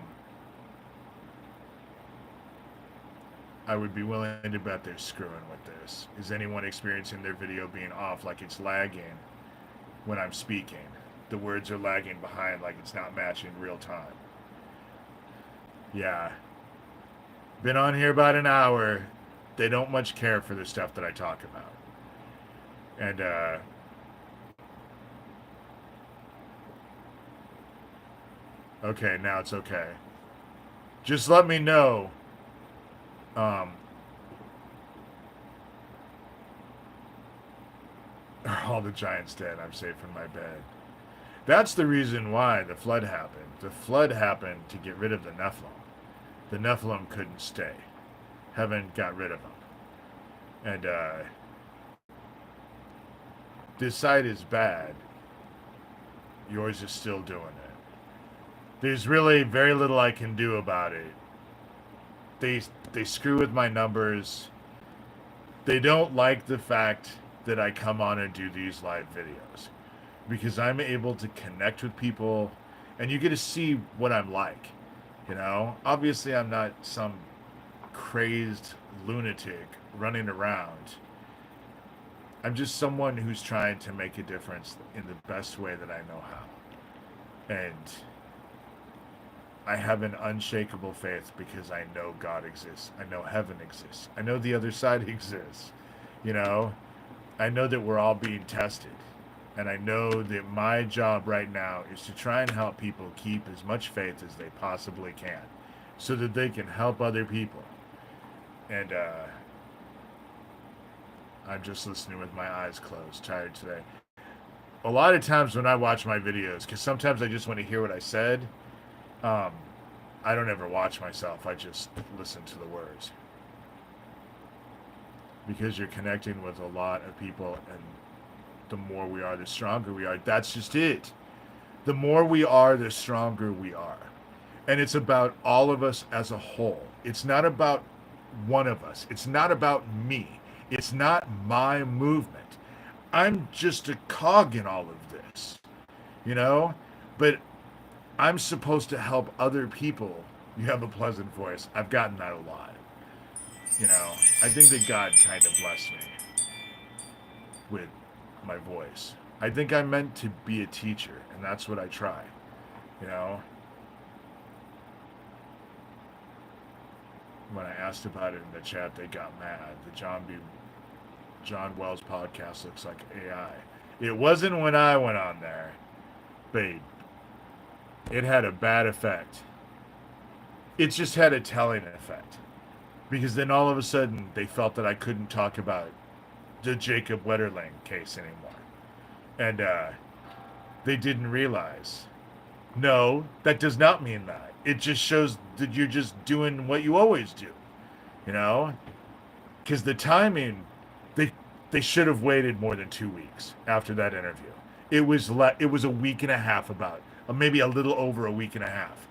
would be willing to bet they're screwing with this. Is anyone experiencing their video being off, like it's lagging when I'm speaking? The words are lagging behind, like it's not matching real time. Yeah. Been on here about an hour. They don't much care for the stuff that I talk about. And okay, now it's okay. Just let me know. Are all the giants dead? I'm safe in my bed. That's the reason why the flood happened. The flood happened to get rid of the Nephilim. The Nephilim couldn't stay. Heaven got rid of them. And this side is bad. Yours is still doing it. There's really very little I can do about it. They screw with my numbers. They don't like the fact that I come on and do these live videos, because I'm able to connect with people and you get to see what I'm like. You know, obviously I'm not some crazed lunatic running around. I'm just someone who's trying to make a difference in the best way that I know how. And I have an unshakable faith because I know God exists. I know heaven exists. I know the other side exists. You know, I know that we're all being tested. And I know that my job right now is to try and help people keep as much faith as they possibly can so that they can help other people. And I'm just listening with my eyes closed, tired today. A lot of times when I watch my videos, because sometimes I just want to hear what I said, I don't ever watch myself. I just listen to the words. Because you're connecting with a lot of people, and the more we are, the stronger we are. That's just it. The more we are, the stronger we are. And it's about all of us as a whole. It's not about one of us. It's not about me. It's not my movement. I'm just a cog in all of this, you know? But I'm supposed to help other people You have a pleasant voice. I've gotten that a lot. You know, I think that God kind of blessed me with my voice. I think I'm meant to be a teacher, and that's what I try. You know, when I asked about it in the chat, they got mad. The John Wells podcast looks like AI. It wasn't when I went on there, but it had a bad effect. It just had a telling effect. Because then all of a sudden they felt that I couldn't talk about the Jacob Wetterling case anymore. And they didn't realize. No, that does not mean that. It just shows that you're just doing what you always do. You know? Because the timing, they they should have waited more than 2 weeks after that interview. It was a week and a half about, maybe a little over a week and a half.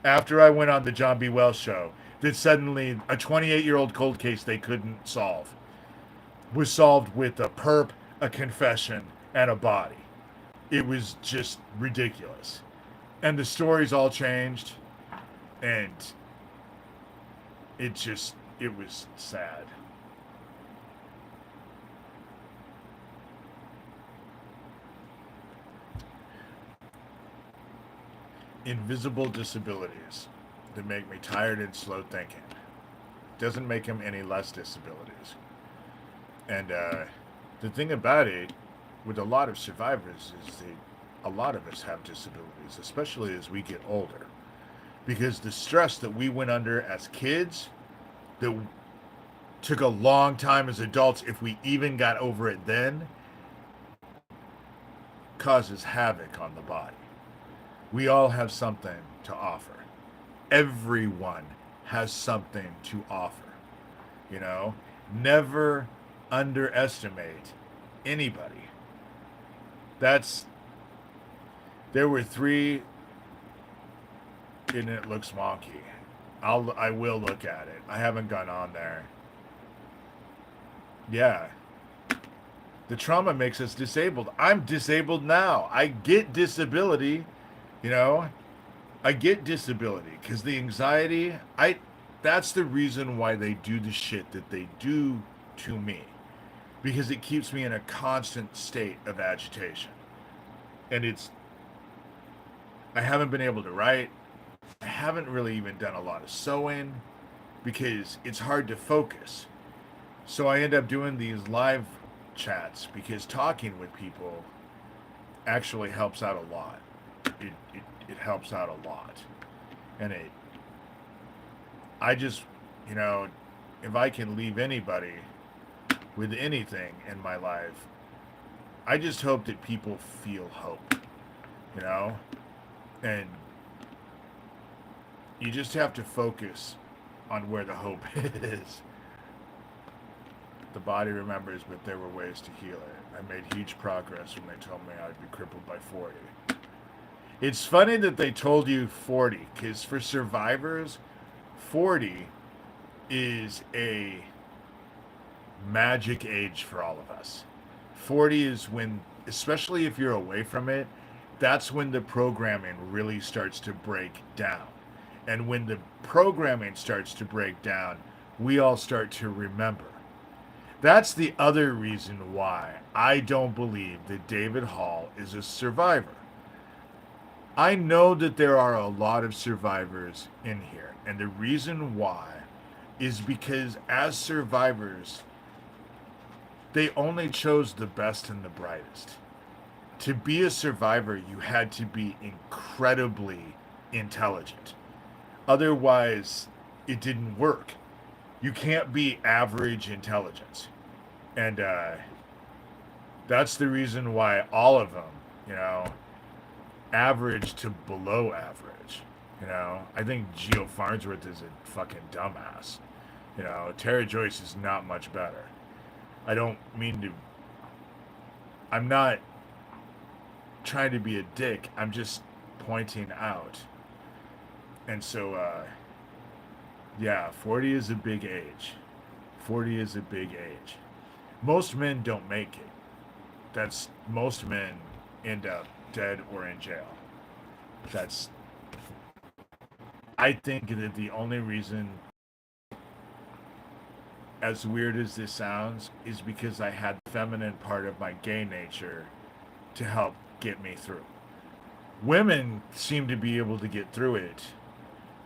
After I went on the John B. Wells show, that suddenly a 28-year-old cold case they couldn't solve was solved with a perp, a confession, and a body. It was just ridiculous. And the stories all changed, and it was sad. Invisible disabilities that make me tired and slow thinking. Doesn't make them any less disabilities. And the thing about it, with a lot of survivors, is that a lot of us have disabilities, especially as we get older. Because the stress that we went under as kids, that took a long time as adults, if we even got over it then, causes havoc on the body. We all have something to offer. Everyone has something to offer. You know, never underestimate anybody. There were three, and it looks wonky. I will look at it. I haven't gone on there. Yeah. The trauma makes us disabled. I'm disabled now. I get disability, you know? I get disability because the anxiety, that's the reason why they do the shit that they do to me. Because it keeps me in a constant state of agitation. And I haven't been able to write. I haven't really even done a lot of sewing because it's hard to focus. So I end up doing these live chats because talking with people actually helps out a lot. It helps out a lot. And I just, you know, if I can leave anybody with anything in my life, I just hope that people feel hope, you know? And you just have to focus on where the hope is. The body remembers, but there were ways to heal it. I made huge progress when they told me I'd be crippled by 40. It's funny that they told you 40, because for survivors, 40 is a magic age for all of us. 40 is when, especially if you're away from it, that's when the programming really starts to break down. And when the programming starts to break down, we all start to remember. That's the other reason why I don't believe that David Hall is a survivor. I know that there are a lot of survivors in here, and the reason why is because as survivors, they only chose the best and the brightest. To be a survivor, you had to be incredibly intelligent. Otherwise, it didn't work. You can't be average intelligence. And that's the reason why all of them, you know, average to below average. You know, I think Geo Farnsworth is a fucking dumbass. You know, Tara Joyce is not much better. I don't mean to. I'm not trying to be a dick. I'm just pointing out. And so, yeah, 40 is a big age. 40 is a big age. Most men don't make it. Most men end up dead or in jail. I think that the only reason, as weird as this sounds, is because I had the feminine part of my gay nature to help get me through. Women seem to be able to get through it,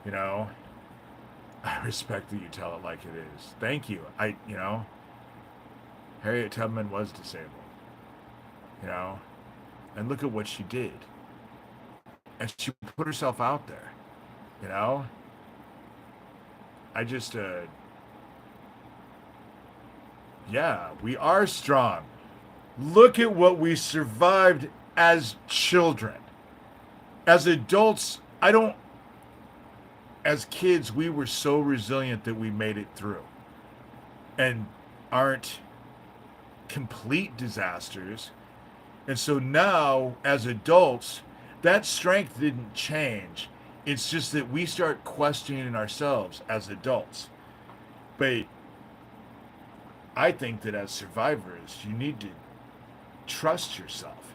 you know. I respect that you tell it like it is. Thank you. Harriet Tubman was disabled, you know, and look at what she did. And she put herself out there, you know. I just, yeah, we are strong. Look at what we survived as children. As adults, as kids, we were so resilient that we made it through and aren't complete disasters. And so now, as adults, that strength didn't change. It's just that we start questioning ourselves as adults. But I think that as survivors, you need to trust yourself,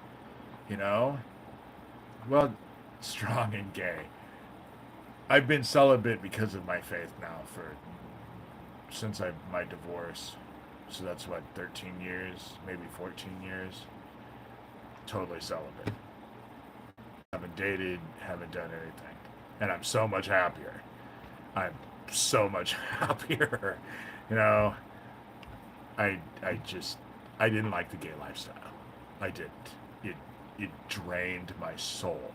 you know? Well, strong and gay. I've been celibate because of my faith now since my divorce. So that's what, 13 years, maybe 14 years. Totally celibate. Haven't dated, haven't done anything. And I'm so much happier. I'm so much happier. You know, I didn't like the gay lifestyle. I didn't. It drained my soul.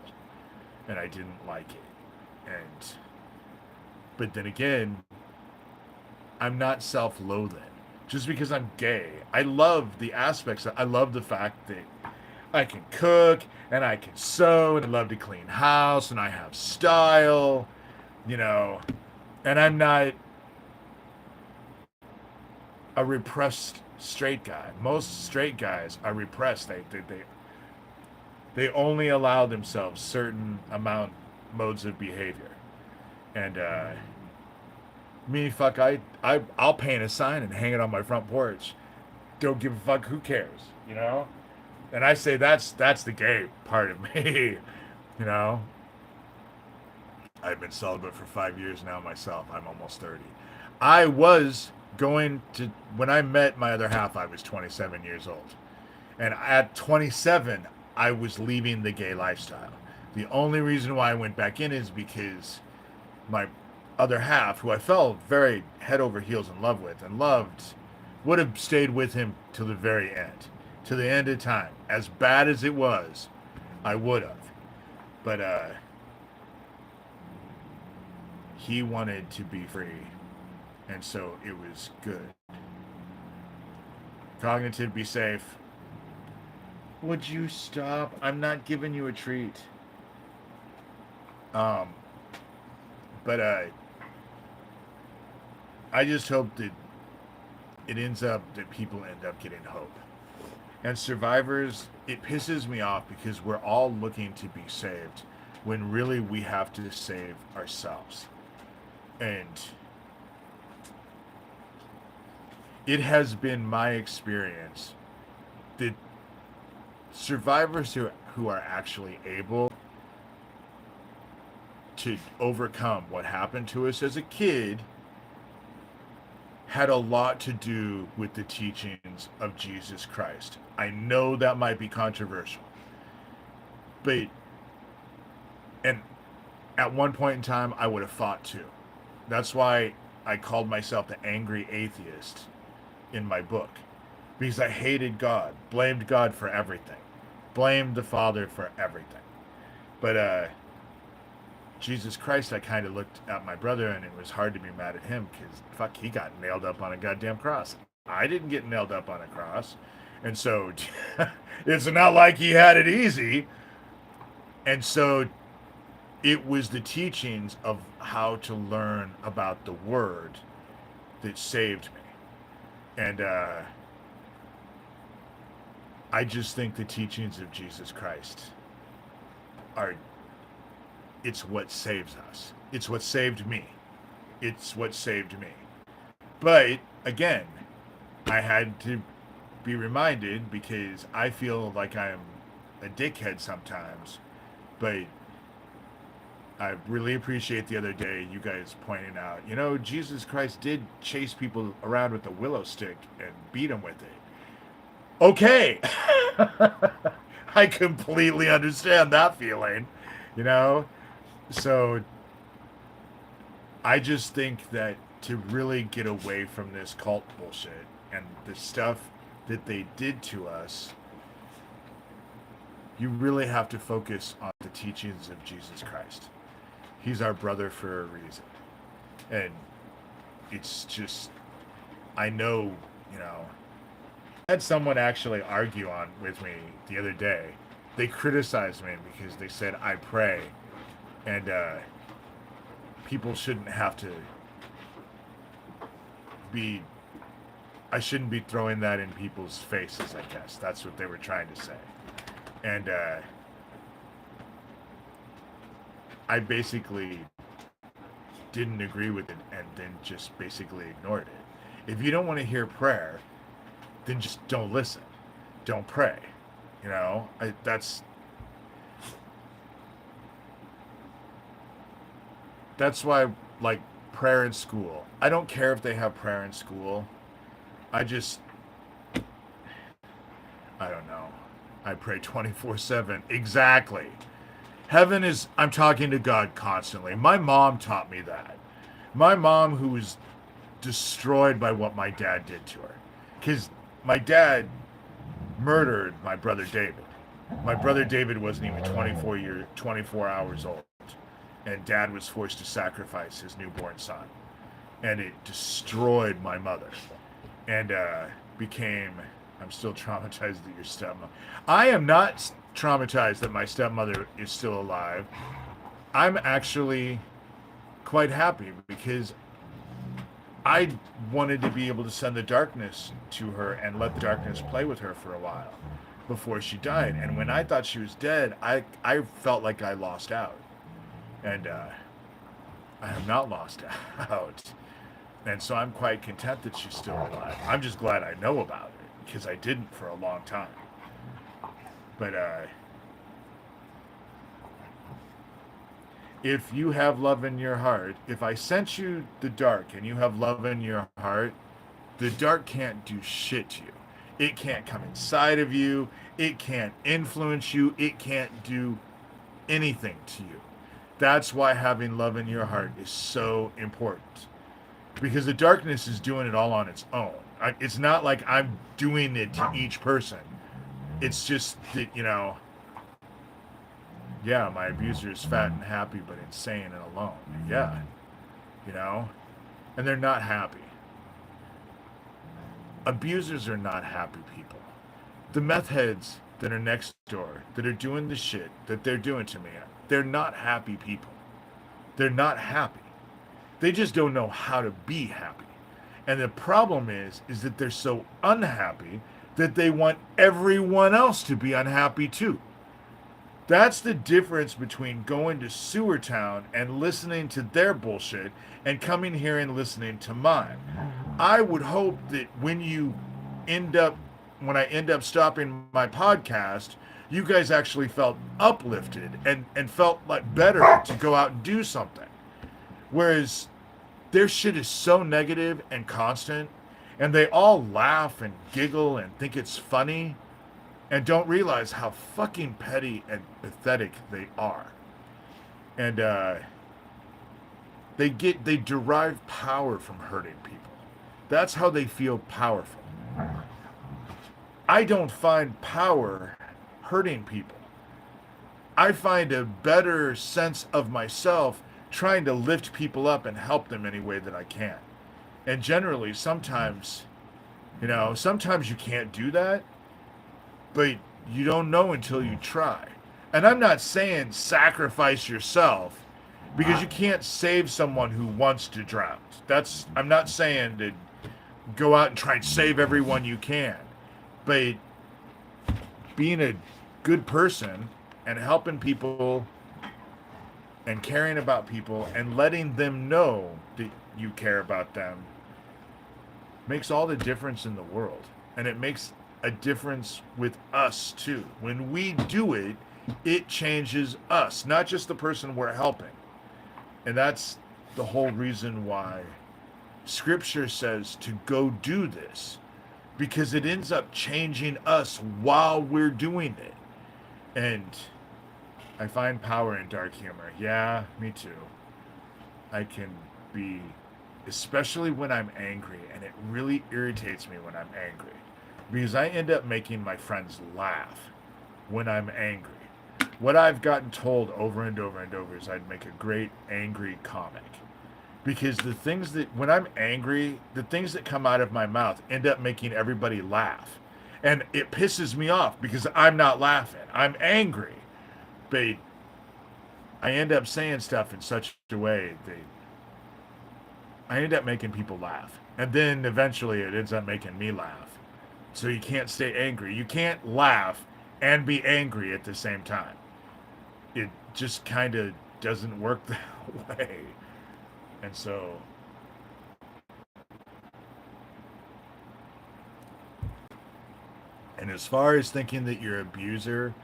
And I didn't like it. But then again, I'm not self-loathing. Just because I'm gay. I love the aspects. I love the fact that I can cook and I can sew and I love to clean house and I have style, you know, and I'm not a repressed straight guy. Most straight guys are repressed. They only allow themselves certain modes of behavior. And me, fuck, I'll paint a sign and hang it on my front porch. Don't give a fuck, who cares, you know? And I say that's the gay part of me, you know? I've been celibate for 5 years now myself. I'm almost 30. I was when I met my other half, I was 27 years old. And at 27, I was leaving the gay lifestyle. The only reason why I went back in is because my other half, who I fell very head over heels in love with and loved, would have stayed with him till the very end, to the end of time. As bad as it was, I would have. But he wanted to be free, and so it was good. Cognitive, be safe. Would you stop? I'm not giving you a treat. But I just hope that people end up getting hope. And survivors, it pisses me off because we're all looking to be saved when really we have to save ourselves. And it has been my experience that survivors who are actually able to overcome what happened to us as a kid had a lot to do with the teachings of Jesus Christ. I know that might be controversial, but and at one point in time I would have fought too. That's why I called myself the angry atheist in my book, because I hated God, blamed God for everything, blamed the Father for everything. But Jesus Christ, I kind of looked at my brother and it was hard to be mad at him because, fuck, he got nailed up on a goddamn cross. I didn't get nailed up on a cross. And so it's not like he had it easy. And so it was the teachings of how to learn about the Word that saved me. And I just think the teachings of Jesus Christ it's what saves us. It's what saved me. It's what saved me. But again, I had to be reminded because I feel like I'm a dickhead sometimes. But I really appreciate the other day you guys pointing out, Jesus Christ did chase people around with a willow stick and beat them with it. Okay. I completely understand that feeling, you know? So I just think that to really get away from this cult bullshit and the stuff that they did to us, you really have to focus on the teachings of Jesus Christ. He's our brother for a reason. And it's just, I know, you know, I had someone actually argue on with me the other day. They criticized me because they said I pray, and people shouldn't have to be. I shouldn't be throwing that in people's faces. I guess that's what they were trying to say, and I basically didn't agree with it, and then just basically ignored it. If you don't want to hear prayer, then just don't listen. Don't pray. That's why, like, prayer in school. I don't care if they have prayer in school. I just I don't know. I pray 24/7. Exactly. Heaven is I'm talking to God constantly. My mom taught me that. My mom, who was destroyed by what my dad did to her. Cuz my dad murdered my brother David. My brother David wasn't even 24 hours old, and dad was forced to sacrifice his newborn son, and it destroyed my mother, and became. I'm still traumatized that your stepmother. I am not traumatized that my stepmother is still alive. I'm actually quite happy because I wanted to be able to send the darkness to her and let the darkness play with her for a while before she died. And when I thought she was dead, I felt like I lost out. And I have not lost out. And so I'm quite content that she's still alive. I'm just glad I know about it because I didn't for a long time. But if you have love in your heart, if I sent you the dark and you have love in your heart, the dark can't do shit to you. It can't come inside of you. It can't influence you. It can't do anything to you. That's why having love in your heart is so important. Because the darkness is doing it all on its own. It's not like I'm doing it to each person. It's just that, yeah, my abuser is fat and happy, but insane and alone. Yeah, and they're not happy. Abusers are not happy people. The meth heads that are next door, that are doing the shit that they're doing to me, they're not happy people. They're not happy. They just don't know how to be happy. And the problem is that they're so unhappy that they want everyone else to be unhappy too. That's the difference between going to Sewer Town and listening to their bullshit and coming here and listening to mine. I would hope that when I end up stopping my podcast, you guys actually felt uplifted and felt like better to go out and do something. Whereas their shit is so negative and constant, and they all laugh and giggle and think it's funny and don't realize how fucking petty and pathetic they are. And they derive power from hurting people. That's how they feel powerful. I don't find power hurting people. I find a better sense of myself trying to lift people up and help them any way that I can. And generally, sometimes you can't do that, but you don't know until you try. And I'm not saying sacrifice yourself, because you can't save someone who wants to drown. I'm not saying to go out and try and save everyone you can, but being a good person and helping people and caring about people and letting them know that you care about them makes all the difference in the world. And it makes a difference with us too. When we do it, it changes us, not just the person we're helping. And that's the whole reason why scripture says to go do this, because it ends up changing us while we're doing it. And I find power in dark humor. Yeah, me too. I can be, especially when I'm angry, and it really irritates me when I'm angry, because I end up making my friends laugh when I'm angry. What I've gotten told over and over and over is I'd make a great angry comic. Because the things that, when I'm angry, the things that come out of my mouth end up making everybody laugh. And it pisses me off because I'm not laughing. I'm angry. But I end up saying stuff in such a way that I end up making people laugh. And then eventually it ends up making me laugh. So you can't stay angry. You can't laugh and be angry at the same time. It just kind of doesn't work that way. And so and as far as thinking that your abuser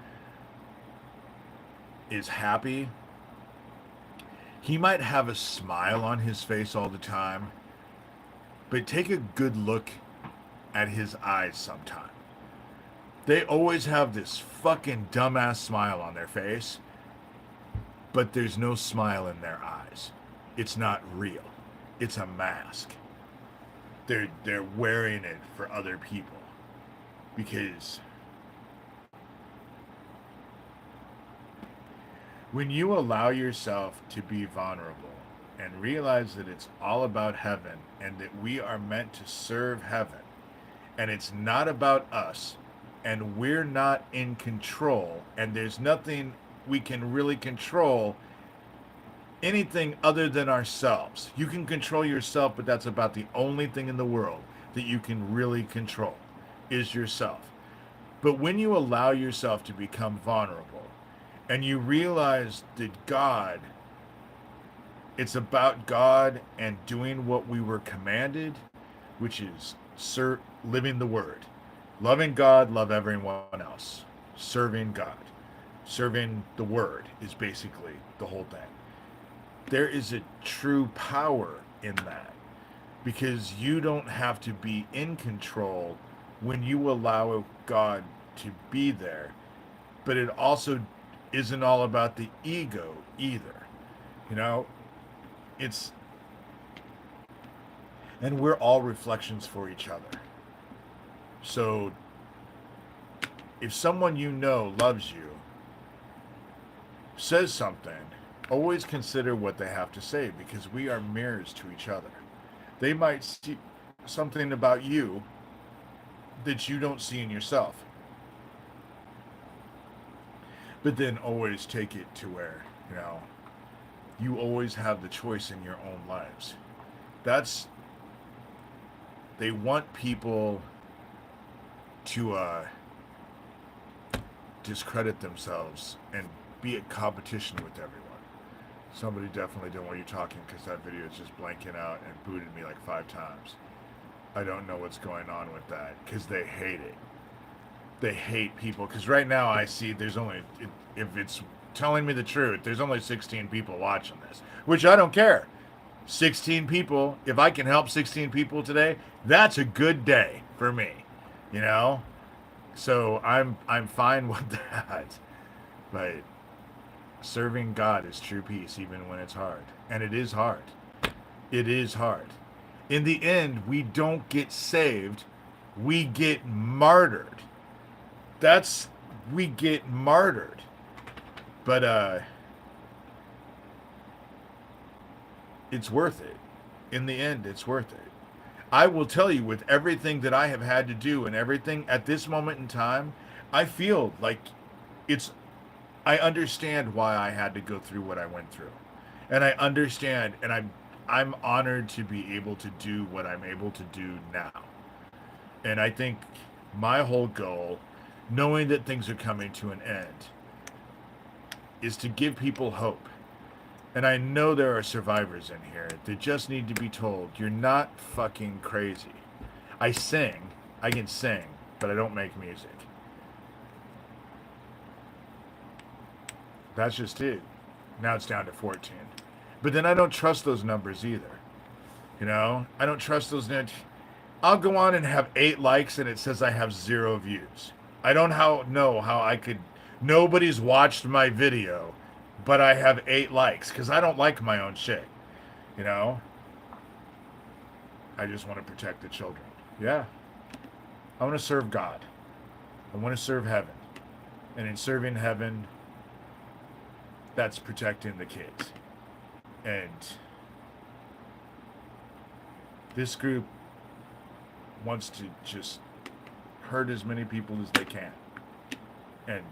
is happy, he might have a smile on his face all the time, but take a good look at his eyes sometime. They always have this fucking dumbass smile on their face, but there's no smile in their eyes. It's not real. It's a mask. They're wearing it for other people because when you allow yourself to be vulnerable and realize that it's all about heaven and that we are meant to serve heaven and it's not about us and we're not in control and there's nothing we can really control anything other than ourselves. You can control yourself, but that's about the only thing in the world that you can really control is yourself. But when you allow yourself to become vulnerable and you realize that God, it's about God and doing what we were commanded, which is living the word. Loving God, love everyone else. Serving God. Serving the word is basically the whole thing. There is a true power in that because you don't have to be in control when you allow God to be there. But it also isn't all about the ego either. You know, it's, and we're all reflections for each other. So if someone you know loves you, says something, always consider what they have to say because we are mirrors to each other. They might see something about you that you don't see in yourself. But then always take it to where, you know, you always have the choice in your own lives. That's, they want people to discredit themselves and be at competition with everyone. Somebody definitely didn't want you talking because that video is just blanking out and booted me like 5 times. I don't know what's going on with that because they hate it. They hate people because right now I see there's only, if it's telling me the truth, there's only 16 people watching this, which I don't care. 16 people, if I can help 16 people today, that's a good day for me, you know? So I'm fine with that. But serving God is true peace even when it's hard. And it is hard. It is hard. In the end, we don't get saved. We get martyred. We get martyred. But it's worth it. In the end, it's worth it. I will tell you, with everything that I have had to do and everything at this moment in time, I feel like I understand why I had to go through what I went through. And I understand, and I'm honored to be able to do what I'm able to do now. And I think my whole goal, knowing that things are coming to an end, is to give people hope. And I know there are survivors in here that just need to be told, you're not fucking crazy. I can sing, but I don't make music. That's just it. Now it's down to 14. But then I don't trust those numbers either. You know, I don't trust those. I'll go on and have 8 likes and it says I have 0 views. I don't know how I could. Nobody's watched my video, but I have 8 likes because I don't like my own shit. You know, I just want to protect the children. Yeah, I want to serve God. I want to serve heaven, and in serving heaven, that's protecting the kids. And this group wants to just hurt as many people as they can. And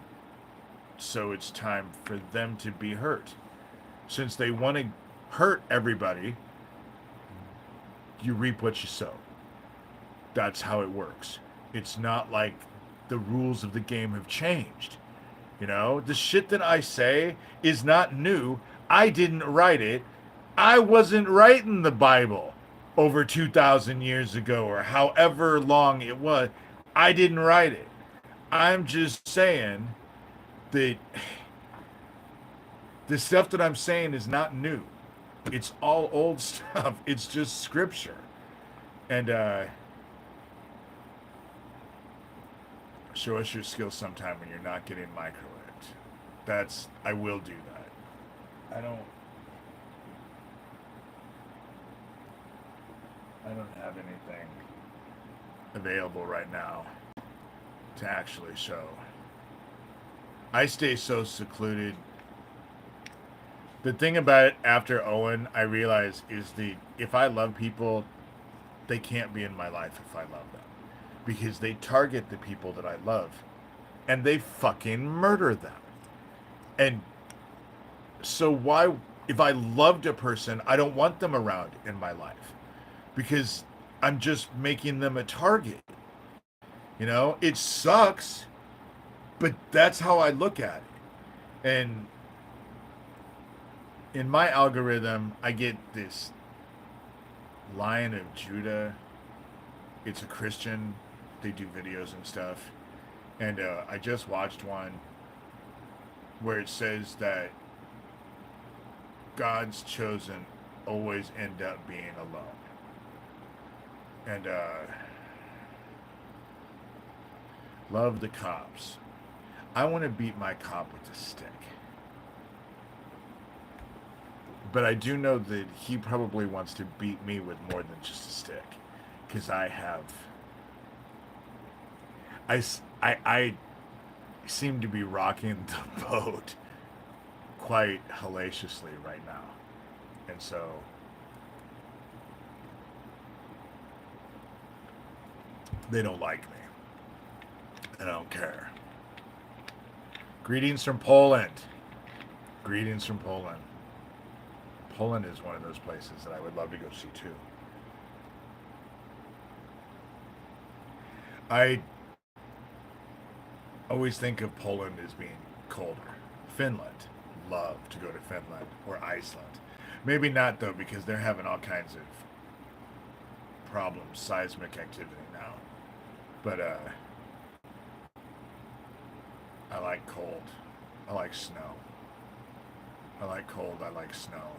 so it's time for them to be hurt. Since they want to hurt everybody, you reap what you sow. That's how it works. It's not like the rules of the game have changed. You know, the shit that I say is not new. I didn't write it. I wasn't writing the Bible over 2,000 years ago or however long it was. I didn't write it. I'm just saying that the stuff that I'm saying is not new. It's all old stuff. It's just scripture. And show us your skills sometime when you're not getting microwaved. I will do that. I don't have anything available right now to actually show. I stay so secluded. The thing about it after Owen, I realize, is if I love people, they can't be in my life if I love them. Because they target the people that I love. And they fucking murder them. And so why, if I loved a person, I don't want them around in my life. Because I'm just making them a target. You know, it sucks, but that's how I look at it. And in my algorithm, I get this Lion of Judah. It's a Christian. They do videos and stuff. And I just watched one where it says that God's chosen always end up being alone. And love the cops. I want to beat my cop with a stick. But I do know that he probably wants to beat me with more than just a stick. Because I seem to be rocking the boat quite hellaciously right now. And so they don't like me. I don't care. Greetings from Poland. Greetings from Poland. Poland is one of those places that I would love to go see too. I always think of Poland as being colder. Finland. Love to go to Finland or Iceland. Maybe not though, because they're having all kinds of problems, seismic activity now. But I like cold. I like snow. I like cold. I like snow.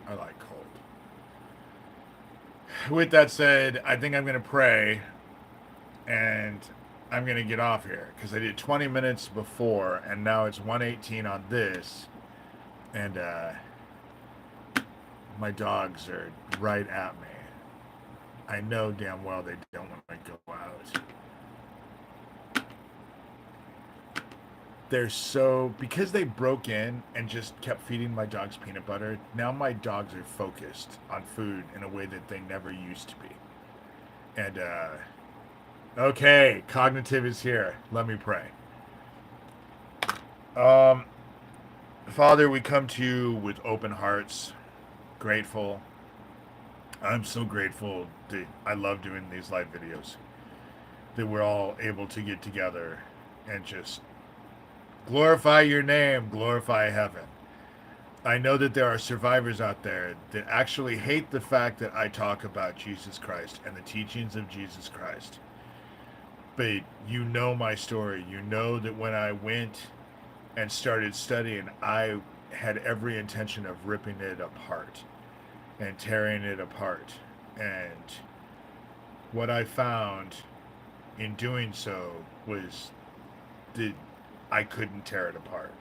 I like cold. With that said, I think I'm going to pray and I'm going to get off here because I did 20 minutes before and now it's 1:18 on this and my dogs are right at me. I know damn well they don't want to go out. They're so, because they broke in and just kept feeding my dogs peanut butter, now my dogs are focused on food in a way that they never used to be. And, okay, cognitive is here. Let me pray. Father, we come to you with open hearts, grateful. I'm so grateful that I love doing these live videos, that we're all able to get together and just glorify your name, glorify heaven. I know that there are survivors out there that actually hate the fact that I talk about Jesus Christ and the teachings of Jesus Christ. But you know my story. You know that when I went and started studying, I had every intention of ripping it apart and tearing it apart. And what I found in doing so was that I couldn't tear it apart,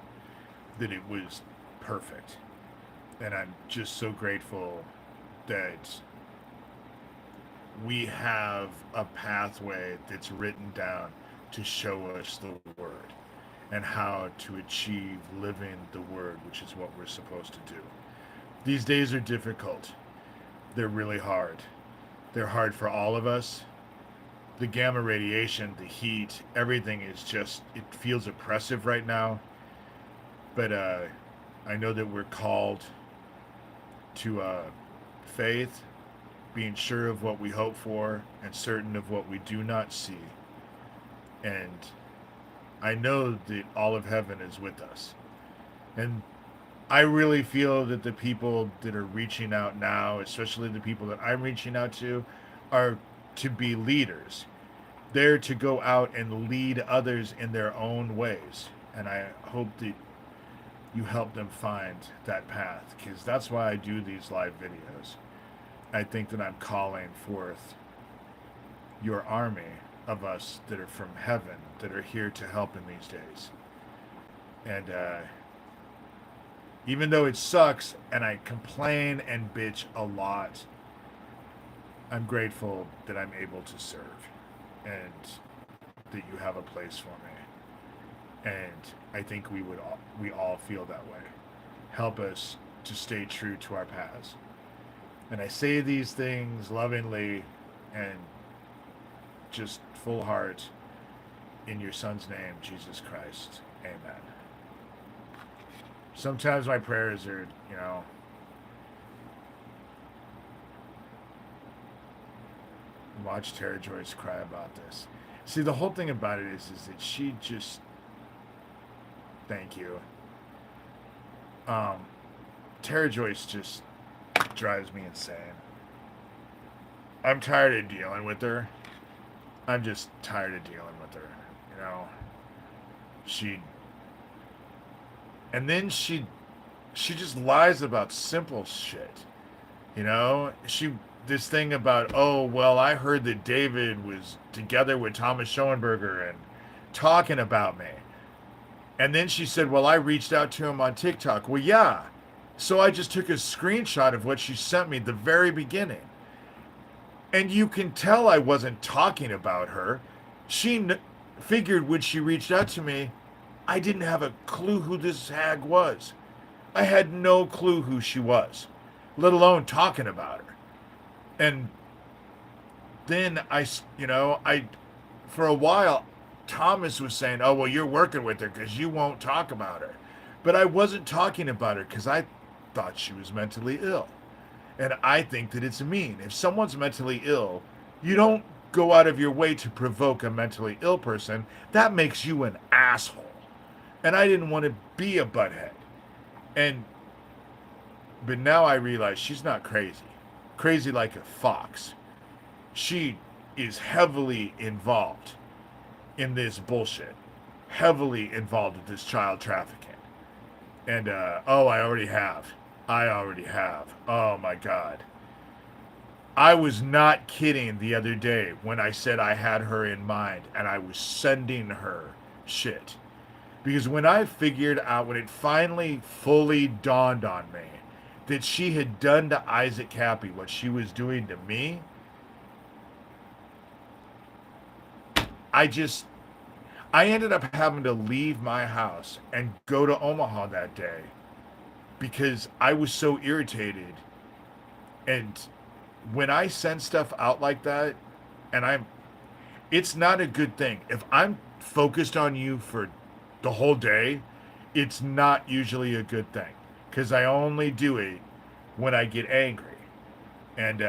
that it was perfect. And I'm just so grateful that we have a pathway that's written down to show us the word and how to achieve living the word, which is what we're supposed to do. These days are difficult. They're really hard. They're hard for all of us. The gamma radiation, the heat, everything is just, it feels oppressive right now. But I know that we're called to faith, being sure of what we hope for and certain of what we do not see. And I know that all of heaven is with us. And I really feel that the people that are reaching out now, especially the people that I'm reaching out to, are to be leaders. They're to go out and lead others in their own ways. And I hope that you help them find that path, because that's why I do these live videos. I think that I'm calling forth your army of us that are from heaven, that are here to help in these days. And even though it sucks and I complain and bitch a lot, I'm grateful that I'm able to serve and that you have a place for me. And I think we all feel that way. Help us to stay true to our paths. And I say these things lovingly and just full heart in your son's name, Jesus Christ. Amen. Sometimes my prayers are, watch Tara Joyce cry about this. See, the whole thing about it is that she just, thank you. Tara Joyce just drives me insane. I'm tired of dealing with her. I'm just tired of dealing with her. She, and then she just lies about simple shit. This thing about, oh, well, I heard that David was together with Thomas Schoenberger and talking about me. And then she said, well, I reached out to him on TikTok. Well, yeah. So I just took a screenshot of what she sent me at the very beginning. And you can tell I wasn't talking about her. She figured when she reached out to me, I didn't have a clue who this hag was. I had no clue who she was, let alone talking about her. And then for a while, Thomas was saying, oh, well, you're working with her because you won't talk about her. But I wasn't talking about her because I thought she was mentally ill. And I think that it's mean. If someone's mentally ill, you don't go out of your way to provoke a mentally ill person. That makes you an asshole. And I didn't want to be a butthead. But now I realize she's not crazy. Crazy like a fox. She is heavily involved in this bullshit. Heavily involved with this child trafficking. And, I already have. Oh my God. I was not kidding the other day when I said I had her in mind and I was sending her shit. Because when it finally fully dawned on me that she had done to Isaac Cappy what she was doing to me, I ended up having to leave my house and go to Omaha that day because I was so irritated. And when I send stuff out like that, it's not a good thing. If I'm focused on you for the whole day, it's not usually a good thing because I only do it when I get angry. And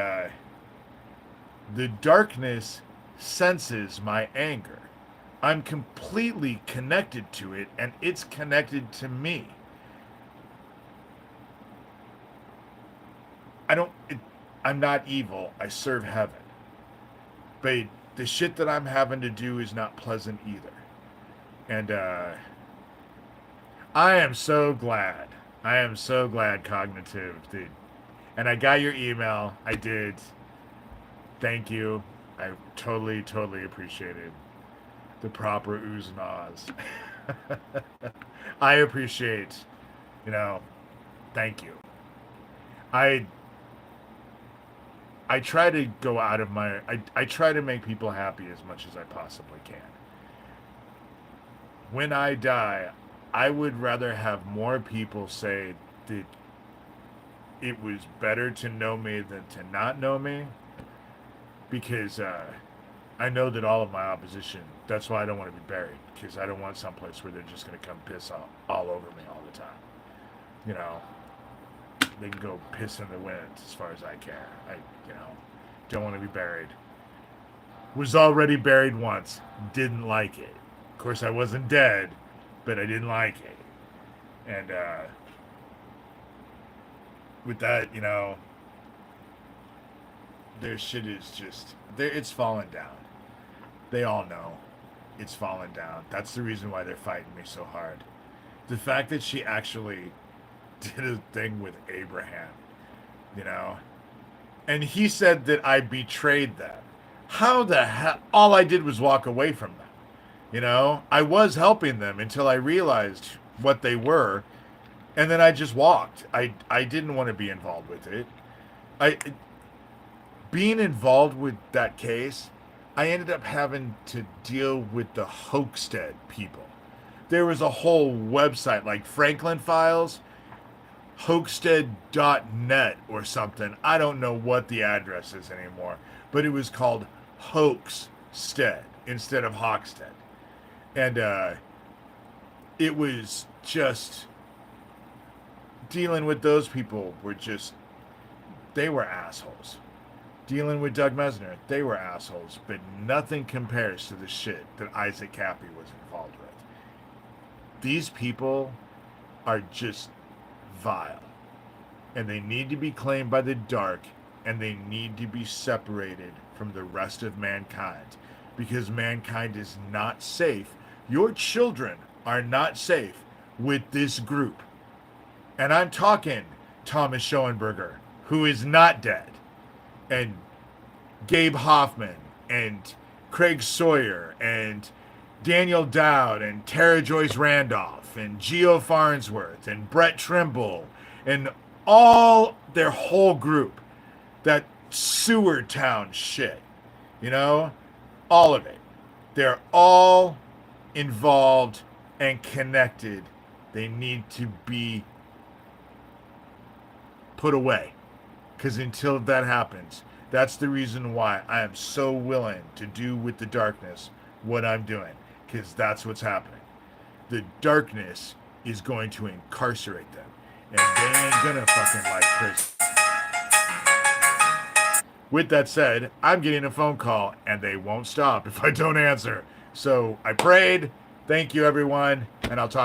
the darkness senses my anger. I'm completely connected to it, and it's connected to me. I'm not evil. I serve heaven. But the shit that I'm having to do is not pleasant either. And I am so glad. I am so glad, Cognitive, dude. And I got your email. I did. Thank you. I totally, totally appreciated the proper oohs and ahs. I appreciate, you know, thank you. I I try to go out of my I try to make people happy as much as I possibly can. When I die, I would rather have more people say that it was better to know me than to not know me, because I know that all of my opposition, that's why I don't want to be buried, because I don't want someplace where they're just going to come piss all over me all the time. You know, they can go piss in the wind as far as I care. You know, don't want to be buried. Was already buried once, didn't like it. Of course, I wasn't dead, but I didn't like it. And with that, their shit is just, it's falling down. They all know it's falling down. That's the reason why they're fighting me so hard. The fact that she actually did a thing with Abraham, you know, and he said that I betrayed them. How the hell? All I did was walk away from them. You know, I was helping them until I realized what they were, and then I just walked. I didn't want to be involved with it. I Being involved with that case, I ended up having to deal with the Hoaxstead people. There was a whole website like Franklin Files, hoaxstead.net or something. I don't know what the address is anymore, but it was called Hoaxstead instead of Hawkstead. And it was just dealing with those people were just, they were assholes. Dealing with Doug Mesner, they were assholes, but nothing compares to the shit that Isaac Cappy was involved with. These people are just vile, and they need to be claimed by the dark, and they need to be separated from the rest of mankind, because mankind is not safe. Your children are not safe with this group. And I'm talking Thomas Schoenberger, who is not dead, and Gabe Hoffman, and Craig Sawyer, and Daniel Dowd, and Tara Joyce Randolph, and Geo Farnsworth, and Brett Trimble, and all their whole group. That sewer town shit. You know? All of it. They're all involved and connected. They need to be put away. Because until that happens, that's the reason why I am so willing to do with the darkness what I'm doing. Because that's what's happening. The darkness is going to incarcerate them. And they ain't gonna fucking like prison. With that said, I'm getting a phone call, and they won't stop if I don't answer. So I prayed. Thank you, everyone. And I'll talk